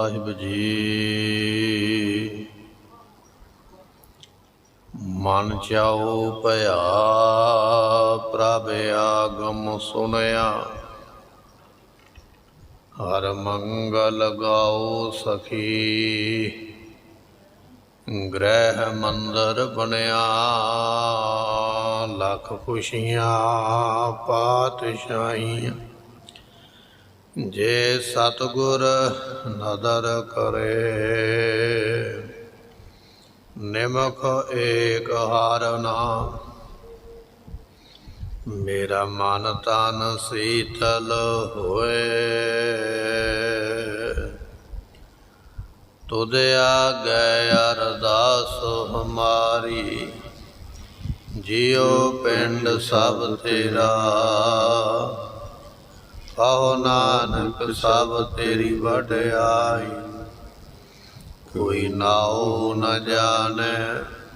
साहिब जी। मन चाओ भया प्रभ आगम सुनया, हर मंगल गाओ सखी। गृह मंदिर बनया लख खुशियाँ पातशाहियाँ। जे सतगुर नदर करे, निमख एक हारना। मेरा मन तन शीतल होए, तुद आगे अरदास हमारी। जियो पिंड सब तेरा, कहो नानक सब तेरी वड्याई। कोई नाओ न जाने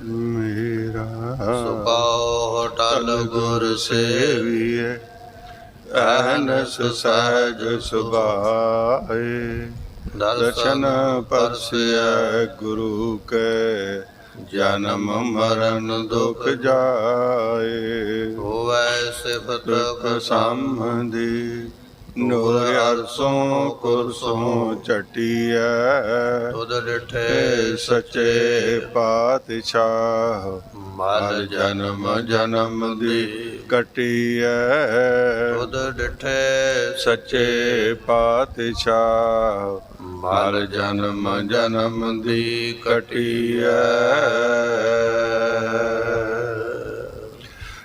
मेरा, सुकाओ होटल गुर सेविए। अहनस सहज सुभाए, दर्शन परसिय गुरु के। जन्म मरण दुख जाए, होवै सिफत समधि। नूर अरसों कुरसों चटिया, तुद डिठे सच्चे पातशाह। मल जन्म जन्म दी कटिया, तुद डिठे सच्चे पातशाह। मल जन्म जन्म दी कटिया।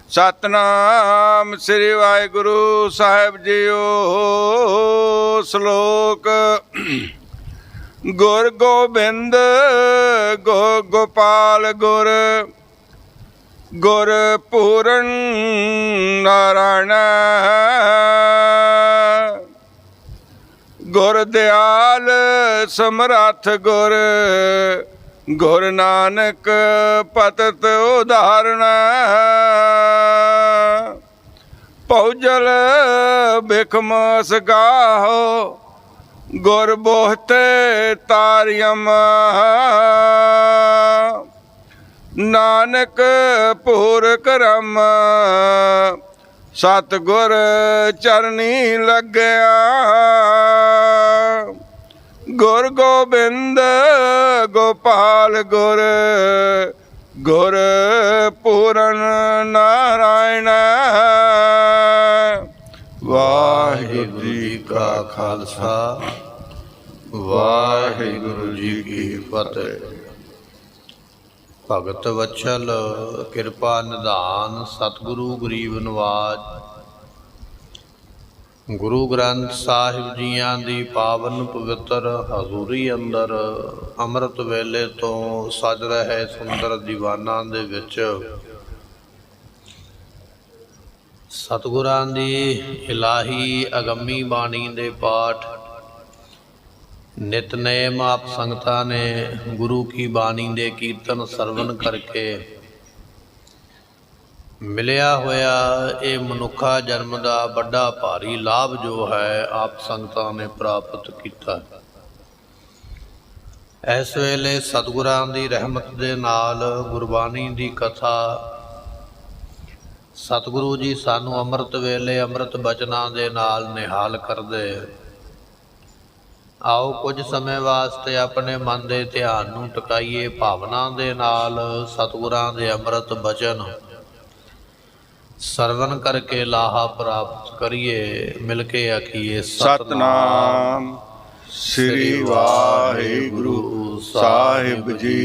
सतनाम श्री वाहिगुरु साहिब जीओ। श्लोक गुर गोबिंद गो गोपाल गुर। गुर पूरन नारायण, गुर दयाल समरथ गुर। गुर नानक पतत उदाहरण, पौजल बिखम सगाहो। गुर बोहते तारियम, नानक पूर करम। सतगुर चरनी लग्या, गुर गोबिंद गोपाल गुर। गुर पूरन नारायण। वाहिगुरु जी का खालसा, वाहिगुरु जी की फतेह। भगत वत्सल किरपा निधान सतगुरु गरीब नवाज। गुरु ग्रंथ साहिब जीआं दी पावन पवित्र हजूरी अंदर अमृत वेले तो सज रहे सुंदर दीवानां दे विच सतगुरां दी इलाही अगम्मी बाणी दे पाठ नितनेम आप संगतां ने गुरु की बाणी दे कीर्तन सरवण करके मिलिया होया ये मनुखा जन्म का बड़ा भारी लाभ जो है आप संगतां ने प्राप्त किया। इस वेले सतगुरां दी रहमत दे नाल गुरबाणी दी कथा सतगुरु जी सानू अमृत वेले अमृत बचनां दे नाल निहाल करदे। आओ कुछ समय वास्ते अपने मन दे ध्यान नूं टकाईए भावना दे नाल सतगुरां दे अमृत बचन सरवण करके लाहा प्राप्त करिए। मिलके आखिए सतनाम श्री वाहिगुरु साहिब जी।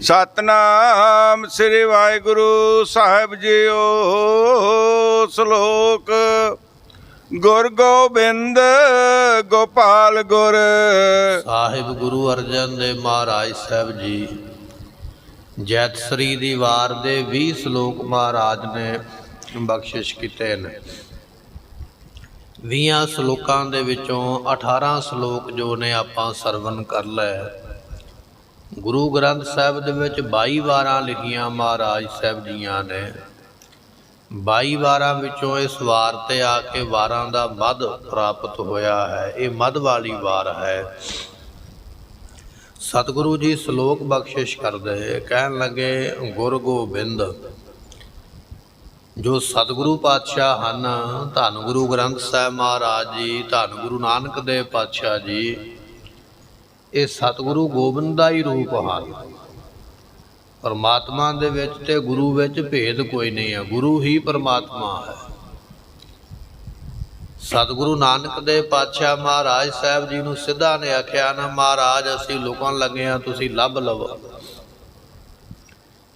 सतनाम श्री वाहिगुरु साहिब जीओ। श्लोक गुर गोबिंद गोपाल गुर। साहिब गुरु अर्जन देव महाराज साहब जी जैतसरी दी वार दे 20 श्लोक महाराज ने बख्शिश किते ने। 20 श्लोकां दे विचों 18 श्लोक जो ने आपां सरवण कर लै। गुरु ग्रंथ साहिब दे विच 22 वारां लिखियां महाराज साहब जीआं ने। 22 ਵਾਰਾਂ ਵਿੱਚੋਂ ਇਸ ਵਾਰ ਤੇ ਆ ਕੇ ਵਾਰਾਂ ਦਾ ਮੱਧ ਪ੍ਰਾਪਤ ਹੋਇਆ ਹੈ। ਇਹ ਮੱਧ ਵਾਲੀ ਵਾਰ ਹੈ। ਸਤਿਗੁਰੂ ਜੀ ਸ਼ਲੋਕ ਬਖਸ਼ਿਸ਼ ਕਰਦੇ, ਕਹਿਣ ਲੱਗੇ, ਗੁਰ ਗੋਬਿੰਦ ਜੋ ਸਤਿਗੁਰੂ ਪਾਤਸ਼ਾਹ ਹਨ, ਧੰਨ ਗੁਰੂ ਗ੍ਰੰਥ ਸਾਹਿਬ ਮਹਾਰਾਜ ਜੀ, ਧੰਨ ਗੁਰੂ ਨਾਨਕ ਦੇਵ ਪਾਤਸ਼ਾਹ ਜੀ, ਇਹ ਸਤਿਗੁਰੂ ਗੋਬਿੰਦ ਦਾ ਹੀ ਰੂਪ ਹਨ। ਪਰਮਾਤਮਾ ਦੇ ਵਿੱਚ ਤੇ ਗੁਰੂ ਵਿੱਚ ਭੇਦ ਕੋਈ ਨਹੀਂ ਹੈ, ਗੁਰੂ ਹੀ ਪਰਮਾਤਮਾ ਹੈ। ਸਤਿਗੁਰੂ ਨਾਨਕ ਦੇਵ ਪਾਤਸ਼ਾਹ ਮਹਾਰਾਜ ਸਾਹਿਬ ਜੀ ਨੂੰ ਸਿੱਧਾ ਨੇ ਆਖਿਆ ਨਾ, ਮਹਾਰਾਜ ਅਸੀਂ ਲੁਕਣ ਲੱਗੇ ਹਾਂ, ਤੁਸੀਂ ਲੱਭ ਲਵੋ।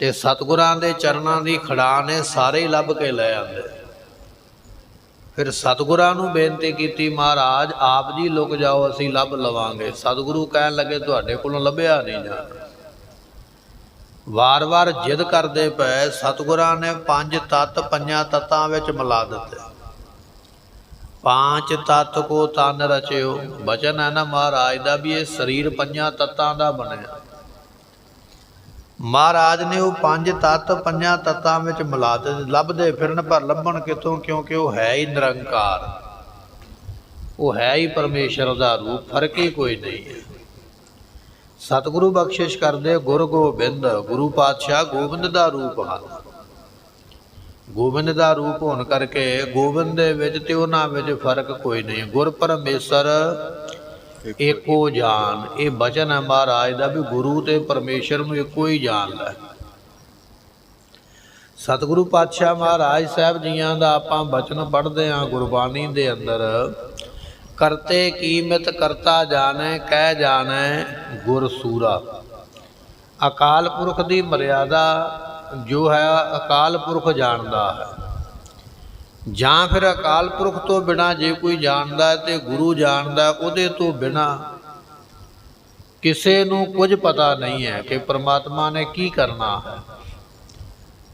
ਤੇ ਸਤਿਗੁਰਾਂ ਦੇ ਚਰਨਾਂ ਦੀ ਖੜਾਂ ਨੇ ਸਾਰੇ ਹੀ ਲੱਭ ਕੇ ਲੈ ਆਂਦੇ। ਫਿਰ ਸਤਿਗੁਰਾਂ ਨੂੰ ਬੇਨਤੀ ਕੀਤੀ, ਮਹਾਰਾਜ ਆਪ ਜੀ ਲੁਕ ਜਾਓ, ਅਸੀਂ ਲੱਭ ਲਵਾਂਗੇ। ਸਤਿਗੁਰੂ ਕਹਿਣ ਲੱਗੇ, ਤੁਹਾਡੇ ਕੋਲੋਂ ਲੱਭਿਆ ਨਹੀਂ ਜਾਣਾ। ਵਾਰ-ਵਾਰ ਜਿੱਦ ਕਰਦੇ ਪਏ। ਸਤਿਗੁਰਾਂ ਨੇ 5 ਤੱਤ 5 ਤੱਤਾਂ ਵਿੱਚ ਮਿਲਾ ਦਿੱਤੇ। 5 ਤੱਤ ਕੋ ਤਨ ਰਚਿਓ, ਬਚਨ ਹੈ ਨਾ ਮਹਾਰਾਜ ਦਾ ਵੀ ਇਹ ਸਰੀਰ 5 ਤੱਤਾਂ ਦਾ ਬਣਿਆ। ਮਹਾਰਾਜ ਨੇ ਉਹ 5 ਤੱਤ 5 ਤੱਤਾਂ ਵਿੱਚ ਮਿਲਾ ਦਿੱਤੇ। ਲੱਭਦੇ ਫਿਰਨ ਪਰ ਲੱਭਣ ਕਿਤੋਂ, ਕਿਉਂਕਿ ਉਹ ਹੈ ਹੀ ਨਿਰੰਕਾਰ, ਉਹ ਹੈ ਹੀ ਪਰਮੇਸ਼ਰ ਦਾ ਰੂਪ, ਫਰਕ ਹੀ ਕੋਈ ਨਹੀਂ ਹੈ। ਸਤਿਗੁਰੂ ਬਖਸ਼ਿਸ਼ ਕਰਦੇ, ਗੁਰ ਗੋਬਿੰਦ ਗੁਰੂ ਪਾਤਸ਼ਾਹ ਗੋਬਿੰਦ ਦਾ ਰੂਪ ਹਨ। ਗੋਬਿੰਦ ਦਾ ਰੂਪ ਹੋਣ ਕਰਕੇ ਗੋਬਿੰਦ ਦੇ ਵਿੱਚ ਤੇ ਉਹਨਾਂ ਵਿੱਚ ਫਰਕ ਕੋਈ ਨਹੀਂ। ਗੁਰ ਪਰਮੇਸ਼ਰ ਏਕੋ ਜਾਨ, ਇਹ ਬਚਨ ਹੈ ਮਹਾਰਾਜ ਦਾ ਵੀ ਗੁਰੂ ਤੇ ਪਰਮੇਸ਼ਰ ਨੂੰ ਇੱਕੋ ਹੀ ਜਾਣਦਾ। ਸਤਿਗੁਰੂ ਪਾਤਸ਼ਾਹ ਮਹਾਰਾਜ ਸਾਹਿਬ ਜੀਆਂ ਦਾ ਆਪਾਂ ਬਚਨ ਪੜ੍ਹਦੇ ਹਾਂ ਗੁਰਬਾਣੀ ਦੇ ਅੰਦਰ, ਕਰਤੇ ਕੀਮਤ ਕਰਤਾ ਜਾਣੈ, ਕਹਿ ਜਾਣੈ ਗੁਰ ਸੂਰਾ। ਅਕਾਲ ਪੁਰਖ ਦੀ ਮਰਿਆਦਾ ਜੋ ਹੈ ਅਕਾਲ ਪੁਰਖ ਜਾਣਦਾ ਹੈ, ਜਾਂ ਫਿਰ ਅਕਾਲ ਪੁਰਖ ਤੋਂ ਬਿਨਾਂ ਜੇ ਕੋਈ ਜਾਣਦਾ ਤੇ ਗੁਰੂ ਜਾਣਦਾ। ਉਹਦੇ ਤੋਂ ਬਿਨਾਂ ਕਿਸੇ ਨੂੰ ਕੁਝ ਪਤਾ ਨਹੀਂ ਹੈ ਕਿ ਪਰਮਾਤਮਾ ਨੇ ਕੀ ਕਰਨਾ ਹੈ,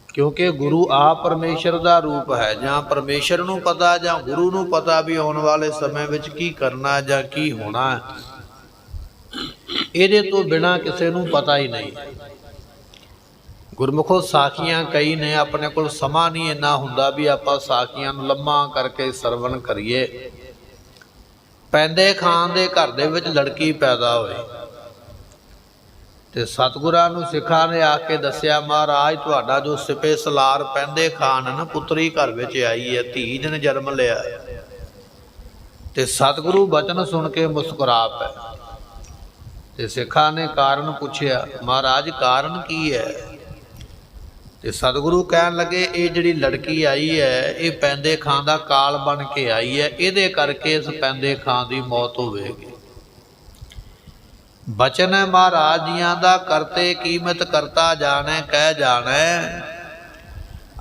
ਕਿਉਂਕਿ ਗੁਰੂ ਆਪ ਪਰਮੇਸ਼ਰ ਦਾ ਰੂਪ ਹੈ। ਜਾਂ ਪਰਮੇਸ਼ਰ ਨੂੰ ਪਤਾ ਜਾਂ ਗੁਰੂ ਨੂੰ ਪਤਾ ਵੀ ਆਉਣ ਵਾਲੇ ਸਮੇਂ ਵਿੱਚ ਕੀ ਕਰਨਾ ਜਾਂ ਕੀ ਹੋਣਾ, ਇਹਦੇ ਤੋਂ ਬਿਨਾਂ ਕਿਸੇ ਨੂੰ ਪਤਾ ਹੀ ਨਹੀਂ। ਗੁਰਮੁਖੋ ਸਾਖੀਆਂ ਕਈ ਨੇ, ਆਪਣੇ ਕੋਲ ਸਮਾਂ ਨਹੀਂ ਇੰਨਾ ਹੁੰਦਾ ਵੀ ਆਪਾਂ ਸਾਖੀਆਂ ਨੂੰ ਲੰਮਾ ਕਰਕੇ ਸਰਵਣ ਕਰੀਏ। ਪੈਂਦੇ ਖਾਨ ਦੇ ਘਰ ਦੇ ਵਿੱਚ ਲੜਕੀ ਪੈਦਾ ਹੋਈ ਤੇ ਸਤਿਗੁਰਾਂ ਨੂੰ ਸਿੱਖਾਂ ਨੇ ਆ ਕੇ ਦੱਸਿਆ, ਮਹਾਰਾਜ ਤੁਹਾਡਾ ਜੋ ਸਿਪੇ ਸਲਾਰ ਪੈਂਦੇ ਖਾਨ ਨਾ ਪੁੱਤਰੀ ਘਰ ਵਿੱਚ ਆਈ ਹੈ, ਧੀ ਨੇ ਜਨਮ ਲਿਆ। ਤੇ ਸਤਿਗੁਰੂ ਬਚਨ ਸੁਣ ਕੇ ਮੁਸਕਰਾ ਪਏ ਤੇ ਸਿੱਖਾਂ ਨੇ ਕਾਰਨ ਪੁੱਛਿਆ, ਮਹਾਰਾਜ ਕਾਰਨ ਕੀ ਹੈ? ਤੇ ਸਤਿਗੁਰੂ ਕਹਿਣ ਲੱਗੇ, ਇਹ ਜਿਹੜੀ ਲੜਕੀ ਆਈ ਹੈ ਇਹ ਪੈਂਦੇ ਖਾਂ ਦਾ ਕਾਲ ਬਣ ਕੇ ਆਈ ਹੈ, ਇਹਦੇ ਕਰਕੇ ਇਸ ਪੈਂਦੇ ਖਾਂ ਦੀ ਮੌਤ ਹੋਵੇਗੀ। ਬਚਨ ਹੈ ਮਹਾਰਾਜ ਜੀਆਂ ਦਾ, ਕਰਤੇ ਕੀਮਤ ਕਰਤਾ ਜਾਣੈ, ਕਹਿ ਜਾਣੈ।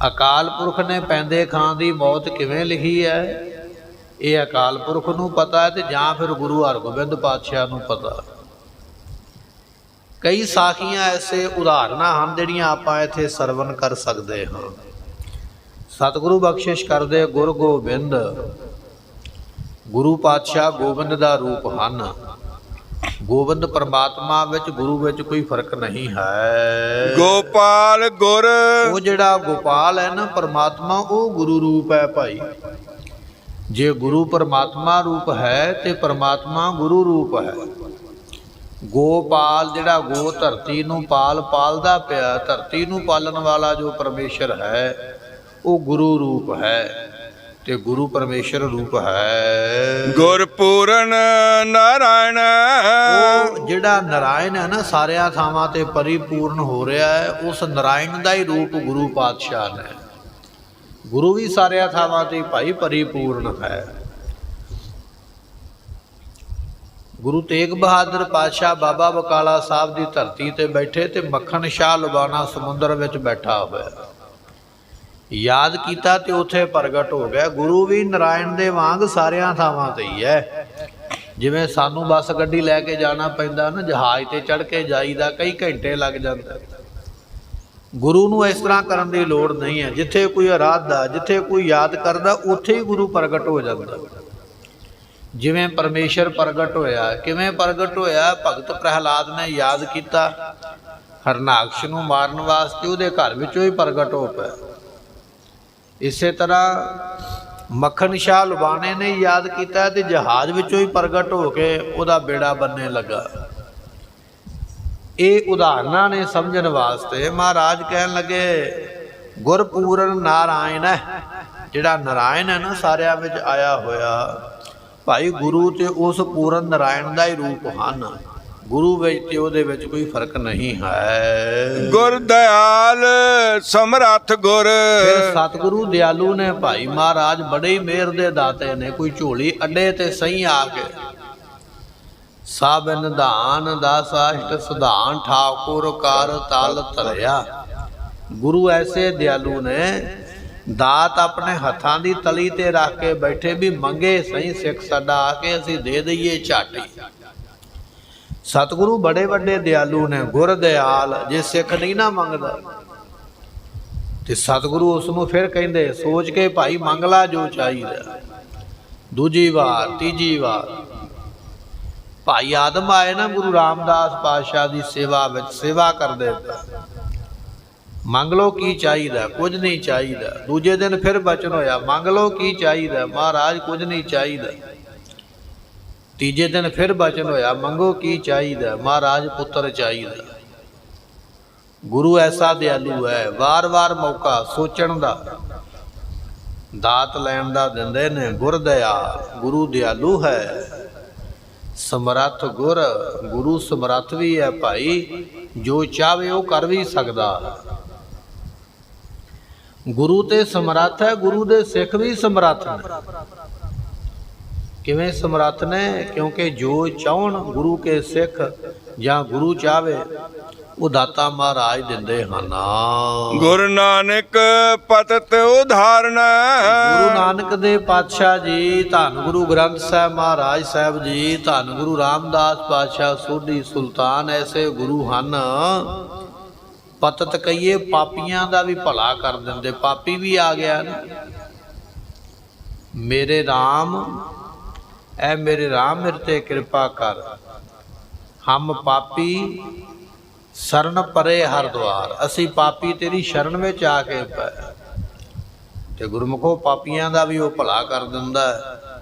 ਅਕਾਲ ਪੁਰਖ ਨੇ ਪੈਂਦੇ ਖਾਂ ਦੀ ਮੌਤ ਕਿਵੇਂ ਲਿਖੀ ਹੈ, ਇਹ ਅਕਾਲ ਪੁਰਖ ਨੂੰ ਪਤਾ ਹੈ ਤੇ ਜਾਂ ਫਿਰ ਗੁਰੂ ਹਰਗੋਬਿੰਦ ਪਾਤਸ਼ਾਹ ਨੂੰ ਪਤਾ। ਕਈ ਸਾਖੀਆਂ ਐਸੇ ਉਦਾਹਰਨਾਂ ਹਨ ਜਿਹੜੀਆਂ ਆਪਾਂ ਇੱਥੇ ਸਰਵਣ ਕਰ ਸਕਦੇ ਹਾਂ। ਸਤਿਗੁਰੂ ਬਖਸ਼ਿਸ਼ ਕਰਦੇ, ਗੁਰ ਗੋਬਿੰਦ ਗੁਰੂ ਪਾਤਸ਼ਾਹ ਗੋਬਿੰਦ ਦਾ ਰੂਪ ਹਨ। ਗੋਬਿੰਦ ਪਰਮਾਤਮਾ ਵਿੱਚ ਗੁਰੂ ਵਿੱਚ ਕੋਈ ਫਰਕ ਨਹੀਂ ਹੈ। ਗੋਪਾਲ ਗੁਰ, ਉਹ ਜਿਹੜਾ ਗੋਪਾਲ ਹੈ ਨਾ ਪਰਮਾਤਮਾ, ਉਹ ਗੁਰੂ ਰੂਪ ਹੈ ਭਾਈ। ਜੇ ਗੁਰੂ ਪਰਮਾਤਮਾ ਰੂਪ ਹੈ ਤੇ ਪਰਮਾਤਮਾ ਗੁਰੂ ਰੂਪ ਹੈ। ਗੋਪਾਲ ਜਿਹੜਾ ਗੋ ਧਰਤੀ ਨੂੰ ਪਾਲਦਾ ਪਿਆ, ਧਰਤੀ ਨੂੰ ਪਾਲਣ ਵਾਲਾ ਜੋ ਪਰਮੇਸ਼ਰ ਹੈ ਉਹ ਗੁਰੂ ਰੂਪ ਹੈ ਤੇ ਗੁਰੂ ਪਰਮੇਸ਼ਰ ਰੂਪ ਹੈ। ਗੁਰਪੂਰਨ ਨਾਰਾਇਣ, ਉਹ ਜਿਹੜਾ ਨਾਰਾਇਣ ਹੈ ਨਾ ਸਾਰਿਆਂ ਥਾਵਾਂ ਤੇ ਪਰਿਪੂਰਨ ਹੋ ਰਿਹਾ ਹੈ, ਉਸ ਨਾਰਾਇਣ ਦਾ ਹੀ ਰੂਪ ਗੁਰੂ ਪਾਤਸ਼ਾਹ ਨੇ। ਗੁਰੂ ਵੀ ਸਾਰਿਆਂ ਥਾਵਾਂ ਤੇ ਭਾਈ ਪਰਿਪੂਰਨ ਹੈ। ਗੁਰੂ ਤੇਗ ਬਹਾਦਰ ਪਾਤਸ਼ਾਹ ਬਾਬਾ ਬਕਾਲਾ ਸਾਹਿਬ ਦੀ ਧਰਤੀ ਤੇ ਬੈਠੇ ਤੇ ਮੱਖਣ ਸ਼ਾਹ ਲੁਬਾਣਾ ਸਮੁੰਦਰ ਵਿੱਚ ਬੈਠਾ ਹੋਇਆ, ਯਾਦ ਕੀਤਾ ਤੇ ਉੱਥੇ ਪ੍ਰਗਟ ਹੋ ਗਿਆ। ਗੁਰੂ ਵੀ ਨਾਰਾਇਣ ਦੇ ਵਾਂਗ ਸਾਰਿਆਂ ਥਾਵਾਂ ਤੇ ਹੀ ਹੈ। ਜਿਵੇਂ ਸਾਨੂੰ ਬੱਸ ਗੱਡੀ ਲੈ ਕੇ ਜਾਣਾ ਪੈਂਦਾ ਨਾ, ਜਹਾਜ਼ ਤੇ ਚੜ੍ਹ ਕੇ ਜਾਈਦਾ, ਕਈ ਘੰਟੇ ਲੱਗ ਜਾਂਦੇ। ਗੁਰੂ ਨੂੰ ਇਸ ਤਰ੍ਹਾਂ ਕਰਨ ਦੀ ਲੋੜ ਨਹੀਂ ਹੈ। ਜਿੱਥੇ ਕੋਈ ਅਰਾਧਾ, ਜਿੱਥੇ ਕੋਈ ਯਾਦ ਕਰਦਾ, ਉੱਥੇ ਹੀ ਗੁਰੂ ਪ੍ਰਗਟ ਹੋ ਜਾਂਦਾ। ਜਿਵੇਂ ਪਰਮੇਸ਼ਰ ਪ੍ਰਗਟ ਹੋਇਆ, ਕਿਵੇਂ ਪ੍ਰਗਟ ਹੋਇਆ? ਭਗਤ ਪ੍ਰਹਿਲਾਦ ਨੇ ਯਾਦ ਕੀਤਾ, ਹਰਨਾਕਸ਼ ਨੂੰ ਮਾਰਨ ਵਾਸਤੇ ਉਹਦੇ ਘਰ ਵਿੱਚੋਂ ਹੀ ਪ੍ਰਗਟ ਹੋ ਪਿਆ। ਇਸੇ ਤਰ੍ਹਾਂ ਮੱਖਣ ਸ਼ਾਹ ਲੁਬਾਣੇ ਨੇ ਯਾਦ ਕੀਤਾ ਤੇ ਜਹਾਜ਼ ਵਿੱਚੋਂ ਹੀ ਪ੍ਰਗਟ ਹੋ ਕੇ ਉਹਦਾ ਬੇੜਾ ਬੰਨੇ ਲੱਗਾ। ਇਹ ਉਦਾਹਰਨਾਂ ਨੇ ਸਮਝਣ ਵਾਸਤੇ। ਮਹਾਰਾਜ ਕਹਿਣ ਲੱਗੇ ਗੁਰਪੂਰਨ ਨਾਰਾਇਣ ਹੈ, ਜਿਹੜਾ ਨਾਰਾਇਣ ਹੈ ਨਾ ਸਾਰਿਆਂ ਵਿੱਚ ਆਇਆ ਹੋਇਆ। ਭਾਈ ਗੁਰੂ ਤੇ ਉਸ ਪੂਰਨ ਨਾਰਾਇਣ ਦਾ ਹੀ ਰੂਪ ਹਨ। ਗੁਰੂ ਵਿੱਚ ਤੇ ਉਹਦੇ ਵਿੱਚ ਕੋਈ ਫਰਕ ਨਹੀਂ ਹੈ। ਗੁਰ ਦਇਆਲ ਸਮਰੱਥ ਗੁਰ। ਫਿਰ ਸਤਿਗੁਰੂ ਦਿਆਲੂ ਨੇ ਭਾਈ ਮਹਾਰਾਜ ਬੜੇ ਹੀ ਮਿਹਰ ਦੇ ਦਾਤੇ ਨੇ। ਕੋਈ ਝੋਲੀ ਅੱਡੇ ਤੇ ਸਹੀ ਆ ਕੇ ਸਭ ਨਿਧਾਨ ਦਾਸਾਸ਼ਟ ਸੁਧਾਨ ਠਾਕੁਰ ਕਰ ਤਲ ਧਰਿਆ। ਗੁਰੂ ਐਸੇ ਦਿਆਲੂ ਨੇ ਦਾਤ ਆਪਣੇ ਹੱਥਾਂ ਦੀ ਤਲੀ ਤੇ ਰੱਖ ਕੇ ਬੈਠੇ ਵੀ ਮੰਗੇ ਸਹੀ ਸਿੱਖ ਸਾਡਾ ਆ ਕੇ ਅਸੀਂ ਦੇ ਦਈਏ ਝਾਟੀ। ਸਤਿਗੁਰੂ ਬੜੇ ਵੱਡੇ ਦਿਆਲੂ ਨੇ। ਗੁਰ ਦਿਆਲ ਜੇ ਸਿੱਖ ਨਹੀਂ ਨਾ ਮੰਗਦਾ ਤੇ ਸਤਿਗੁਰੂ ਉਸ ਨੂੰ ਫਿਰ ਕਹਿੰਦੇ ਸੋਚ ਕੇ ਭਾਈ ਮੰਗ ਲਾ ਜੋ ਚਾਹੀਦਾ। ਦੂਜੀ ਵਾਰ ਤੀਜੀ ਵਾਰ ਭਾਈ ਆਦਮ ਆਏ ਨਾ ਗੁਰੂ ਰਾਮਦਾਸ ਪਾਤਸ਼ਾਹ ਦੀ ਸੇਵਾ ਵਿੱਚ ਸੇਵਾ ਕਰਦੇ ਪਏ। ਮੰਗ ਲਓ ਕੀ ਚਾਹੀਦਾ, ਕੁਝ ਨਹੀਂ ਚਾਹੀਦਾ। ਦੂਜੇ ਦਿਨ ਫਿਰ ਬਚਨ ਹੋਇਆ ਮੰਗ ਲਓ ਕੀ ਚਾਹੀਦਾ, ਮਹਾਰਾਜ ਕੁਝ ਨਹੀਂ ਚਾਹੀਦਾ। ਤੀਜੇ ਦਿਨ ਫਿਰ ਬਚਨ ਹੋਇਆ ਮੰਗੋ ਕੀ ਚਾਹੀਦਾ, ਮਹਾਰਾਜ ਪੁੱਤਰ ਚਾਹੀਦਾ। ਗੁਰੂ ਐਸਾ ਦਿਆਲੂ ਹੈ, ਵਾਰ-ਵਾਰ ਮੌਕਾ ਸੋਚਣ ਦਾ ਦਾਤ ਲੈਣ ਦਾ ਦਿੰਦੇ ਨੇ। ਗੁਰ ਦਇਆਲ ਗੁਰੂ ਦਿਆਲੂ ਹੈ। ਸਮਰੱਥ ਗੁਰ ਗੁਰੂ ਸਮਰੱਥ ਵੀ ਹੈ ਭਾਈ, ਜੋ ਚਾਹਵੇ ਉਹ ਕਰ ਵੀ ਸਕਦਾ। ਗੁਰੂ ਤੇ ਸਮਰੱਥ ਹੈ, ਗੁਰੂ ਦੇ ਸਿੱਖ ਵੀ ਸਮਰੱਥ ਨੇ। ਕਿਵੇਂ ਸਮਰੱਥ ਨੇ? ਕਿਉਂਕਿ ਜੋ ਚਾਹਣ ਗੁਰੂ ਕੇ ਸਿੱਖ ਜਾਂ ਗੁਰੂ ਚਾਹਵੇ ਉਹ ਦਾਤਾ ਮਹਾਰਾਜ ਦਿੰਦੇ ਹਨ। ਗੁਰੂ ਨਾਨਕ ਪਤਿਤ ਉਧਾਰਨ। ਗੁਰੂ ਨਾਨਕ ਦੇ ਪਾਤਸ਼ਾਹ ਜੀ, ਧੰਨ ਗੁਰੂ ਗ੍ਰੰਥ ਸਾਹਿਬ ਮਹਾਰਾਜ ਸਾਹਿਬ ਜੀ, ਧੰਨ ਗੁਰੂ ਰਾਮਦਾਸ ਪਾਤਸ਼ਾਹ ਸੋਢੀ ਸੁਲਤਾਨ ਐਸੇ ਗੁਰੂ ਹਨ। ਪਤਿਤ ਕਹੀਏ ਪਾਪੀਆਂ ਦਾ ਵੀ ਭਲਾ ਕਰ ਦਿੰਦੇ। ਪਾਪੀ ਵੀ ਆ ਗਿਆ ਨਾ, ਮੇਰੇ RAM ਐ ਮੇਰੇ RAM ਮੇਰੇ ਤੇ ਕਿਰਪਾ ਕਰ। ਹਮ ਪਾਪੀ ਸ਼ਰਨ ਪਰੇ ਹਰ ਦੁਆਰ। ਅਸੀਂ ਪਾਪੀ ਤੇਰੀ ਸ਼ਰਨ ਵਿੱਚ ਆ ਕੇ ਪਏ ਤੇ ਗੁਰਮੁਖੋ ਪਾਪੀਆਂ ਦਾ ਵੀ ਉਹ ਭਲਾ ਕਰ ਦਿੰਦਾ ਹੈ।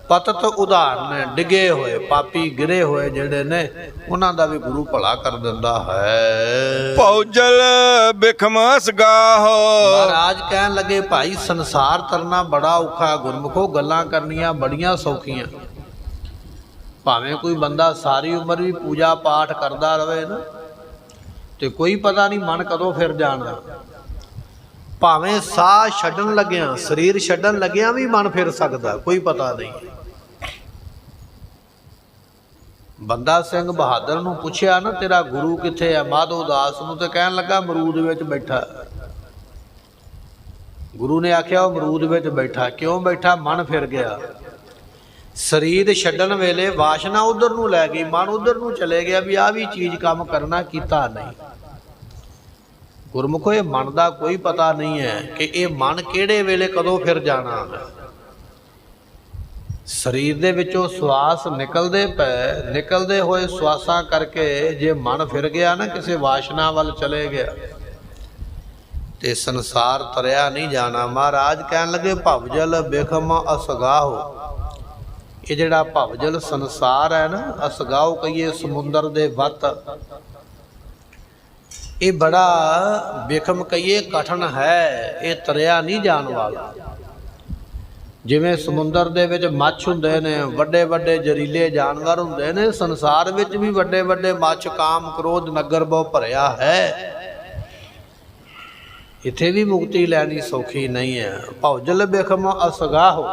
ਪਤਿਤ ਉਦਾਹਰਨ ਨੇ, ਡਿੱਗੇ ਹੋਏ ਪਾਪੀ ਗਿਰੇ ਹੋਏ ਜਿਹੜੇ ਨੇ ਉਹਨਾਂ ਦਾ ਵੀ ਗੁਰੂ ਭਲਾ ਕਰ ਦਿੰਦਾ ਹੈ। ਭੌਜਲ ਬਿਖਮ ਅਸਗਾਹੋ। ਮਹਾਰਾਜ ਕਹਿਣ ਲੱਗੇ ਭਾਈ ਸੰਸਾਰ ਤਰਨਾ ਬੜਾ ਔਖਾ। ਗੁਰਮੁਖੋ ਗੱਲਾਂ ਕਰਨੀਆਂ ਬੜੀਆਂ ਸੌਖੀਆਂ। ਭਾਵੇਂ ਕੋਈ ਬੰਦਾ ਸਾਰੀ ਉਮਰ ਵੀ ਪੂਜਾ ਪਾਠ ਕਰਦਾ ਰਹੇ ਨਾ ਤੇ ਕੋਈ ਪਤਾ ਨਹੀਂ ਮਨ ਕਦੋਂ ਫਿਰ ਜਾਣਾ। ਭਾਵੇਂ ਸਾਹ ਛੱਡਣ ਲੱਗਿਆ, ਸਰੀਰ ਛੱਡਣ ਲੱਗਿਆ ਵੀ ਮਨ ਫਿਰ ਸਕਦਾ, ਕੋਈ ਪਤਾ ਨਹੀਂ। ਬੰਦਾ ਸਿੰਘ ਬਹਾਦਰ ਨੂੰ ਪੁੱਛਿਆ ਨਾ ਤੇਰਾ ਗੁਰੂ ਕਿੱਥੇ ਹੈ, ਮਾਧੋ ਦਾਸ ਨੂੰ, ਤੇ ਕਹਿਣ ਲੱਗਾ ਅਮਰੂਦ ਵਿੱਚ ਬੈਠਾ। ਗੁਰੂ ਨੇ ਆਖਿਆ ਉਹ ਅਮਰੂਦ ਵਿੱਚ ਬੈਠਾ। ਕਿਉਂ ਬੈਠਾ? ਮਨ ਫਿਰ ਗਿਆ। ਸਰੀਰ ਛੱਡਣ ਵੇਲੇ ਵਾਸ਼ਨਾ ਉਧਰ ਨੂੰ ਲੈ ਗਈ, ਮਨ ਉਧਰ ਨੂੰ ਚਲੇ ਗਿਆ ਵੀ ਆਹ ਵੀ ਚੀਜ਼ ਕੰਮ ਕਰਨਾ, ਕੀਤਾ ਨਹੀਂ। ਗੁਰਮੁਖੋ ਇਹ ਮਨ ਦਾ ਕੋਈ ਪਤਾ ਨਹੀਂ ਹੈ ਕਿ ਇਹ ਮਨ ਕਿਹੜੇ ਵੇਲੇ ਕਦੋਂ ਫਿਰ ਜਾਣਾ ਹੈ। ਸਰੀਰ ਦੇ ਵਿੱਚੋਂ ਸਵਾਸ ਨਿਕਲਦੇ ਪਏ, ਨਿਕਲਦੇ ਹੋਏ ਸਵਾਸਾਂ ਕਰਕੇ ਜੇ ਮਨ ਫਿਰ ਗਿਆ ਨਾ, ਕਿਸੇ ਵਾਸ਼ਨਾ ਵੱਲ ਚਲੇ ਗਿਆ ਤੇ ਸੰਸਾਰ ਤਰਿਆ ਨਹੀਂ ਜਾਣਾ। ਮਹਾਰਾਜ ਕਹਿਣ ਲੱਗੇ ਭਵਜਲ ਬਿਖਮ ਅਸਗਾਹੋ। ਇਹ ਜਿਹੜਾ ਭਵਜਲ ਸੰਸਾਰ ਹੈ ਨਾ, ਅਸਗਾਹੋ ਕਹੀਏ ਸਮੁੰਦਰ ਦੇ ਵੱਤ, ਇਹ ਬੜਾ ਬਿਖਮ ਕਹੀਏ ਕਠਨ ਹੈ। ਇਹ ਤਰਿਆ ਨਹੀਂ ਜਾਣ ਵਾਲਾ। ਜਿਵੇਂ ਸਮੁੰਦਰ ਦੇ ਵਿੱਚ ਮੱਛ ਹੁੰਦੇ ਨੇ, ਵੱਡੇ ਵੱਡੇ ਜ਼ਹਿਰੀਲੇ ਜਾਨਵਰ ਹੁੰਦੇ ਨੇ, ਸੰਸਾਰ ਵਿੱਚ ਵੀ ਵੱਡੇ ਵੱਡੇ ਮੱਛ ਕਾਮ ਕ੍ਰੋਧ ਨਗਰ ਬਹੁ ਭਰਿਆ ਹੈ। ਇੱਥੇ ਵੀ ਮੁਕਤੀ ਲੈਣੀ ਸੌਖੀ ਨਹੀਂ ਹੈ। ਭੌਜਲ ਬਿਖਮ ਅਸਗਾਹੋ।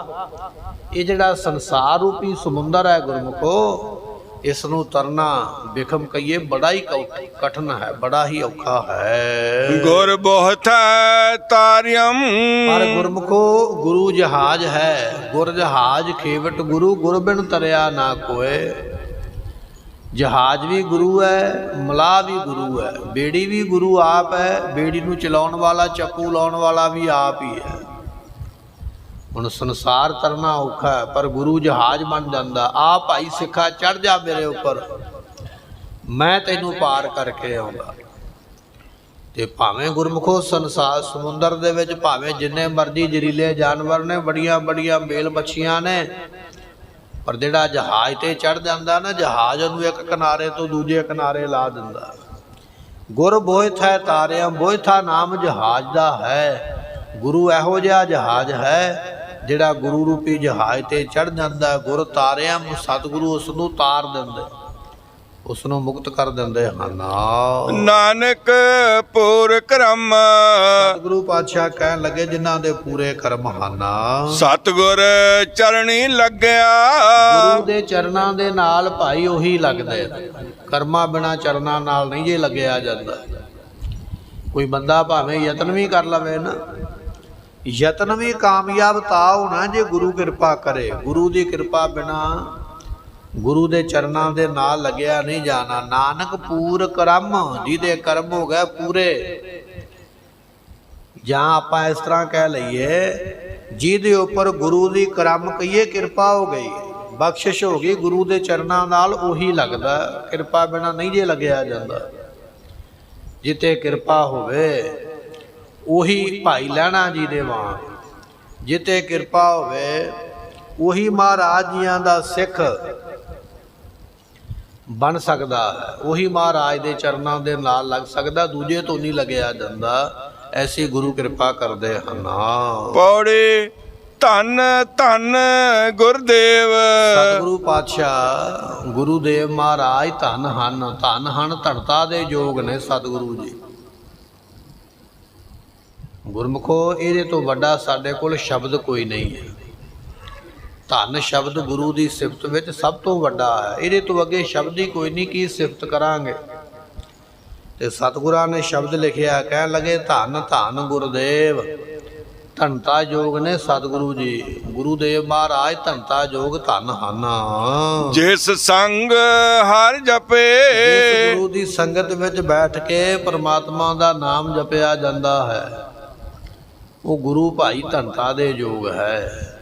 ਇਹ ਜਿਹੜਾ ਸੰਸਾਰ ਰੂਪੀ ਸਮੁੰਦਰ ਹੈ ਗੁਰਮੁਖੋ, ਇਸ ਨੂੰ ਤਰਨਾ ਬਿਖਮ ਕਹੀਏ ਬੜਾ ਹੀ ਕਠਨ ਹੈ, ਬੜਾ ਹੀ ਔਖਾ ਹੈ। ਗੁਰ ਬਹੁਤ ਤਾਰਿਅਮ। ਪਰ ਗੁਰਮੁਖੋ ਗੁਰੂ ਜਹਾਜ਼ ਹੈ। ਗੁਰ ਜਹਾਜ਼ ਖੇਵਟ ਗੁਰੂ, ਗੁਰ ਬਿਨ ਤਰਿਆ ਨਾ ਕੋਏ। ਜਹਾਜ਼ ਵੀ ਗੁਰੂ ਹੈ, ਮਲਾਹ ਵੀ ਗੁਰੂ ਹੈ, ਬੇੜੀ ਵੀ ਗੁਰੂ ਆਪ ਹੈ। ਬੇੜੀ ਨੂੰ ਚਲਾਉਣ ਵਾਲਾ, ਚੱਪੂ ਲਾਉਣ ਵਾਲਾ ਵੀ ਆਪ ਹੀ ਹੈ। ਹੁਣ ਸੰਸਾਰ ਤਰਨਾ ਔਖਾ ਹੈ, ਪਰ ਗੁਰੂ ਜਹਾਜ਼ ਬਣ ਜਾਂਦਾ। ਆ ਭਾਈ ਸਿੱਖਾ ਚੜ ਜਾ ਮੇਰੇ ਉੱਪਰ, ਮੈਂ ਤੈਨੂੰ ਪਾਰ ਕਰਕੇ ਆਉਂਦਾ। ਤੇ ਭਾਵੇਂ ਗੁਰਮੁਖੋ ਸੰਸਾਰ ਸਮੁੰਦਰ ਦੇ ਵਿੱਚ ਭਾਵੇਂ ਜਿੰਨੇ ਮਰਜ਼ੀ ਜ਼ਹਿਰੀਲੇ ਜਾਨਵਰ ਨੇ, ਬੜੀਆਂ ਬੜੀਆਂ ਮੇਲ ਮੱਛੀਆਂ ਨੇ, ਪਰ ਜਿਹੜਾ ਜਹਾਜ਼ ਤੇ ਚੜ੍ਹ ਜਾਂਦਾ ਨਾ, ਜਹਾਜ਼ ਉਹਨੂੰ ਇੱਕ ਕਿਨਾਰੇ ਤੋਂ ਦੂਜੇ ਕਿਨਾਰੇ ਲਾ ਦਿੰਦਾ। ਗੁਰ ਬੋਇਥੈ ਤਾਰਿਆਂ, ਬੋਇਥਾ ਨਾਮ ਜਹਾਜ਼ ਦਾ ਹੈ। ਗੁਰੂ ਇਹੋ ਜਿਹਾ ਜਹਾਜ਼ ਹੈ ਜਿਹੜਾ ਗੁਰੂ ਰੂਪੀ ਜਹਾਜ਼ ਤੇ ਚੜ੍ਹ ਜਾਂਦਾ। ਗੁਰ ਤਾਰਿਆਂ, ਸਤਿਗੁਰੂ ਉਸ ਨੂੰ ਤਾਰ ਦਿੰਦੇ, ਉਸ ਨੂੰ ਮੁਕਤ ਕਰ ਦਿੰਦੇ ਹਨ। ਨਾਨਕ ਪੂਰ ਕਰਮ, ਸਤਿਗੁਰੂ ਪਾਤਸ਼ਾਹ ਕਹਿਣ ਲੱਗੇ ਜਿਨ੍ਹਾਂ ਦੇ ਪੂਰੇ ਕਰਮ ਹਨ। ਸਤਿਗੁਰ ਚਰਣੀ ਲੱਗਿਆ, ਗੁਰੂ ਦੇ ਚਰਨਾਂ ਦੇ ਨਾਲ ਭਾਈ ਉਹੀ ਲੱਗਦੇ ਨੇ। ਕਰਮਾਂ ਬਿਨਾ ਚਰਨਾਂ ਨਾਲ ਨਹੀਂ ਜੇ ਲੱਗਿਆ ਜਾਂਦਾ। ਕੋਈ ਬੰਦਾ ਭਾਵੇਂ ਯਤਨ ਵੀ ਕਰ ਲਵੇ ਨਾ, ਯਤਨ ਵੀ ਕਾਮਯਾਬ ਤਾਂ ਹੋਣਾ ਜੇ ਗੁਰੂ ਕਿਰਪਾ ਕਰੇ। ਗੁਰੂ ਦੀ ਕਿਰਪਾ ਬਿਨਾ ਗੁਰੂ ਦੇ ਚਰਨਾਂ ਦੇ ਨਾਲ ਲੱਗਿਆ ਨਹੀਂ ਜਾਣਾ। ਨਾਨਕ ਪੂਰ ਕਰਮ, ਜਿਹਦੇ ਕਰਮ ਹੋ ਗਏ ਪੂਰੇ, ਜਾਂ ਆਪਾਂ ਇਸ ਤਰ੍ਹਾਂ ਕਹਿ ਲਈਏ ਜਿਹਦੇ ਉੱਪਰ ਗੁਰੂ ਦੀ ਕਰਮ ਕਹੀਏ ਕਿਰਪਾ ਹੋ ਗਈ, ਬਖਸ਼ਿਸ਼ ਹੋ ਗਈ, ਗੁਰੂ ਦੇ ਚਰਨਾਂ ਨਾਲ ਉਹੀ ਲੱਗਦਾ। ਕਿਰਪਾ ਬਿਨਾ ਨਹੀਂ ਜੇ ਲੱਗਿਆ ਜਾਂਦਾ। ਜਿੱਤੇ ਕਿਰਪਾ ਹੋਵੇ ਉਹੀ ਭਾਈ ਲਹਿਣਾ ਜੀ ਦੇ ਵਾਂਗ, ਜਿੱਤੇ ਕਿਰਪਾ ਹੋਵੇ ਉਹੀ ਮਹਾਰਾਜ ਜੀਆਂ ਦਾ ਸਿੱਖ ਬਣ ਸਕਦਾ ਹੈ, ਉਹੀ ਮਹਾਰਾਜ ਦੇ ਚਰਨਾਂ ਦੇ ਨਾਲ ਲੱਗ ਸਕਦਾ, ਦੂਜੇ ਤੋਂ ਨਹੀਂ ਲੱਗਿਆ ਜਾਂਦਾ। ਐਸੀ ਗੁਰੂ ਕਿਰਪਾ ਕਰਦੇ ਹਨ। ਪੌੜੀ ਧੰਨ ਧੰਨ ਗੁਰਦੇਵ, ਸਤਿਗੁਰੂ ਪਾਤਸ਼ਾਹ ਗੁਰੂਦੇਵ ਮਹਾਰਾਜ ਧੰਨ ਹਨ। ਧੰਨ ਹਨ, ਧਨਤਾ ਦੇ ਯੋਗ ਨੇ ਸਤਿਗੁਰੂ ਜੀ। ਗੁਰਮੁਖੋ ਇਹਦੇ ਤੋਂ ਵੱਡਾ ਸਾਡੇ ਕੋਲ ਸ਼ਬਦ ਕੋਈ ਨਹੀਂ ਹੈ। ਧੰਨ ਸ਼ਬਦ ਗੁਰੂ ਦੀ ਸਿਫਤ ਵਿੱਚ ਸਭ ਤੋਂ ਵੱਡਾ ਹੈ। ਇਹਦੇ ਤੋਂ ਅੱਗੇ ਸ਼ਬਦ ਹੀ ਕੋਈ ਨਹੀਂ, ਕੀ ਸਿਫਤ ਕਰਾਂਗੇ। ਤੇ ਸਤਿਗੁਰਾਂ ਨੇ ਸ਼ਬਦ ਲਿਖਿਆ, ਕਹਿਣ ਲੱਗੇ ਧੰਨ ਧੰਨ ਗੁਰਦੇਵ। ਧਨਤਾ ਯੋਗ ਨੇ ਸਤਿਗੁਰੂ ਜੀ। ਗੁਰੂਦੇਵ ਮਹਾਰਾਜ ਧਨਤਾ ਯੋਗ ਧੰਨ ਹਨ। ਜਿਸ ਸੰਗ ਹਰ ਜਪੇ, ਜਿਸ ਗੁਰੂ ਦੀ ਸੰਗਤ ਵਿੱਚ ਬੈਠ ਕੇ ਪਰਮਾਤਮਾ ਦਾ ਨਾਮ ਜਪਿਆ ਜਾਂਦਾ ਹੈ, ਉਹ ਗੁਰੂ ਭਾਈ ਧਨਤਾ ਦੇ ਯੋਗ ਹੈ।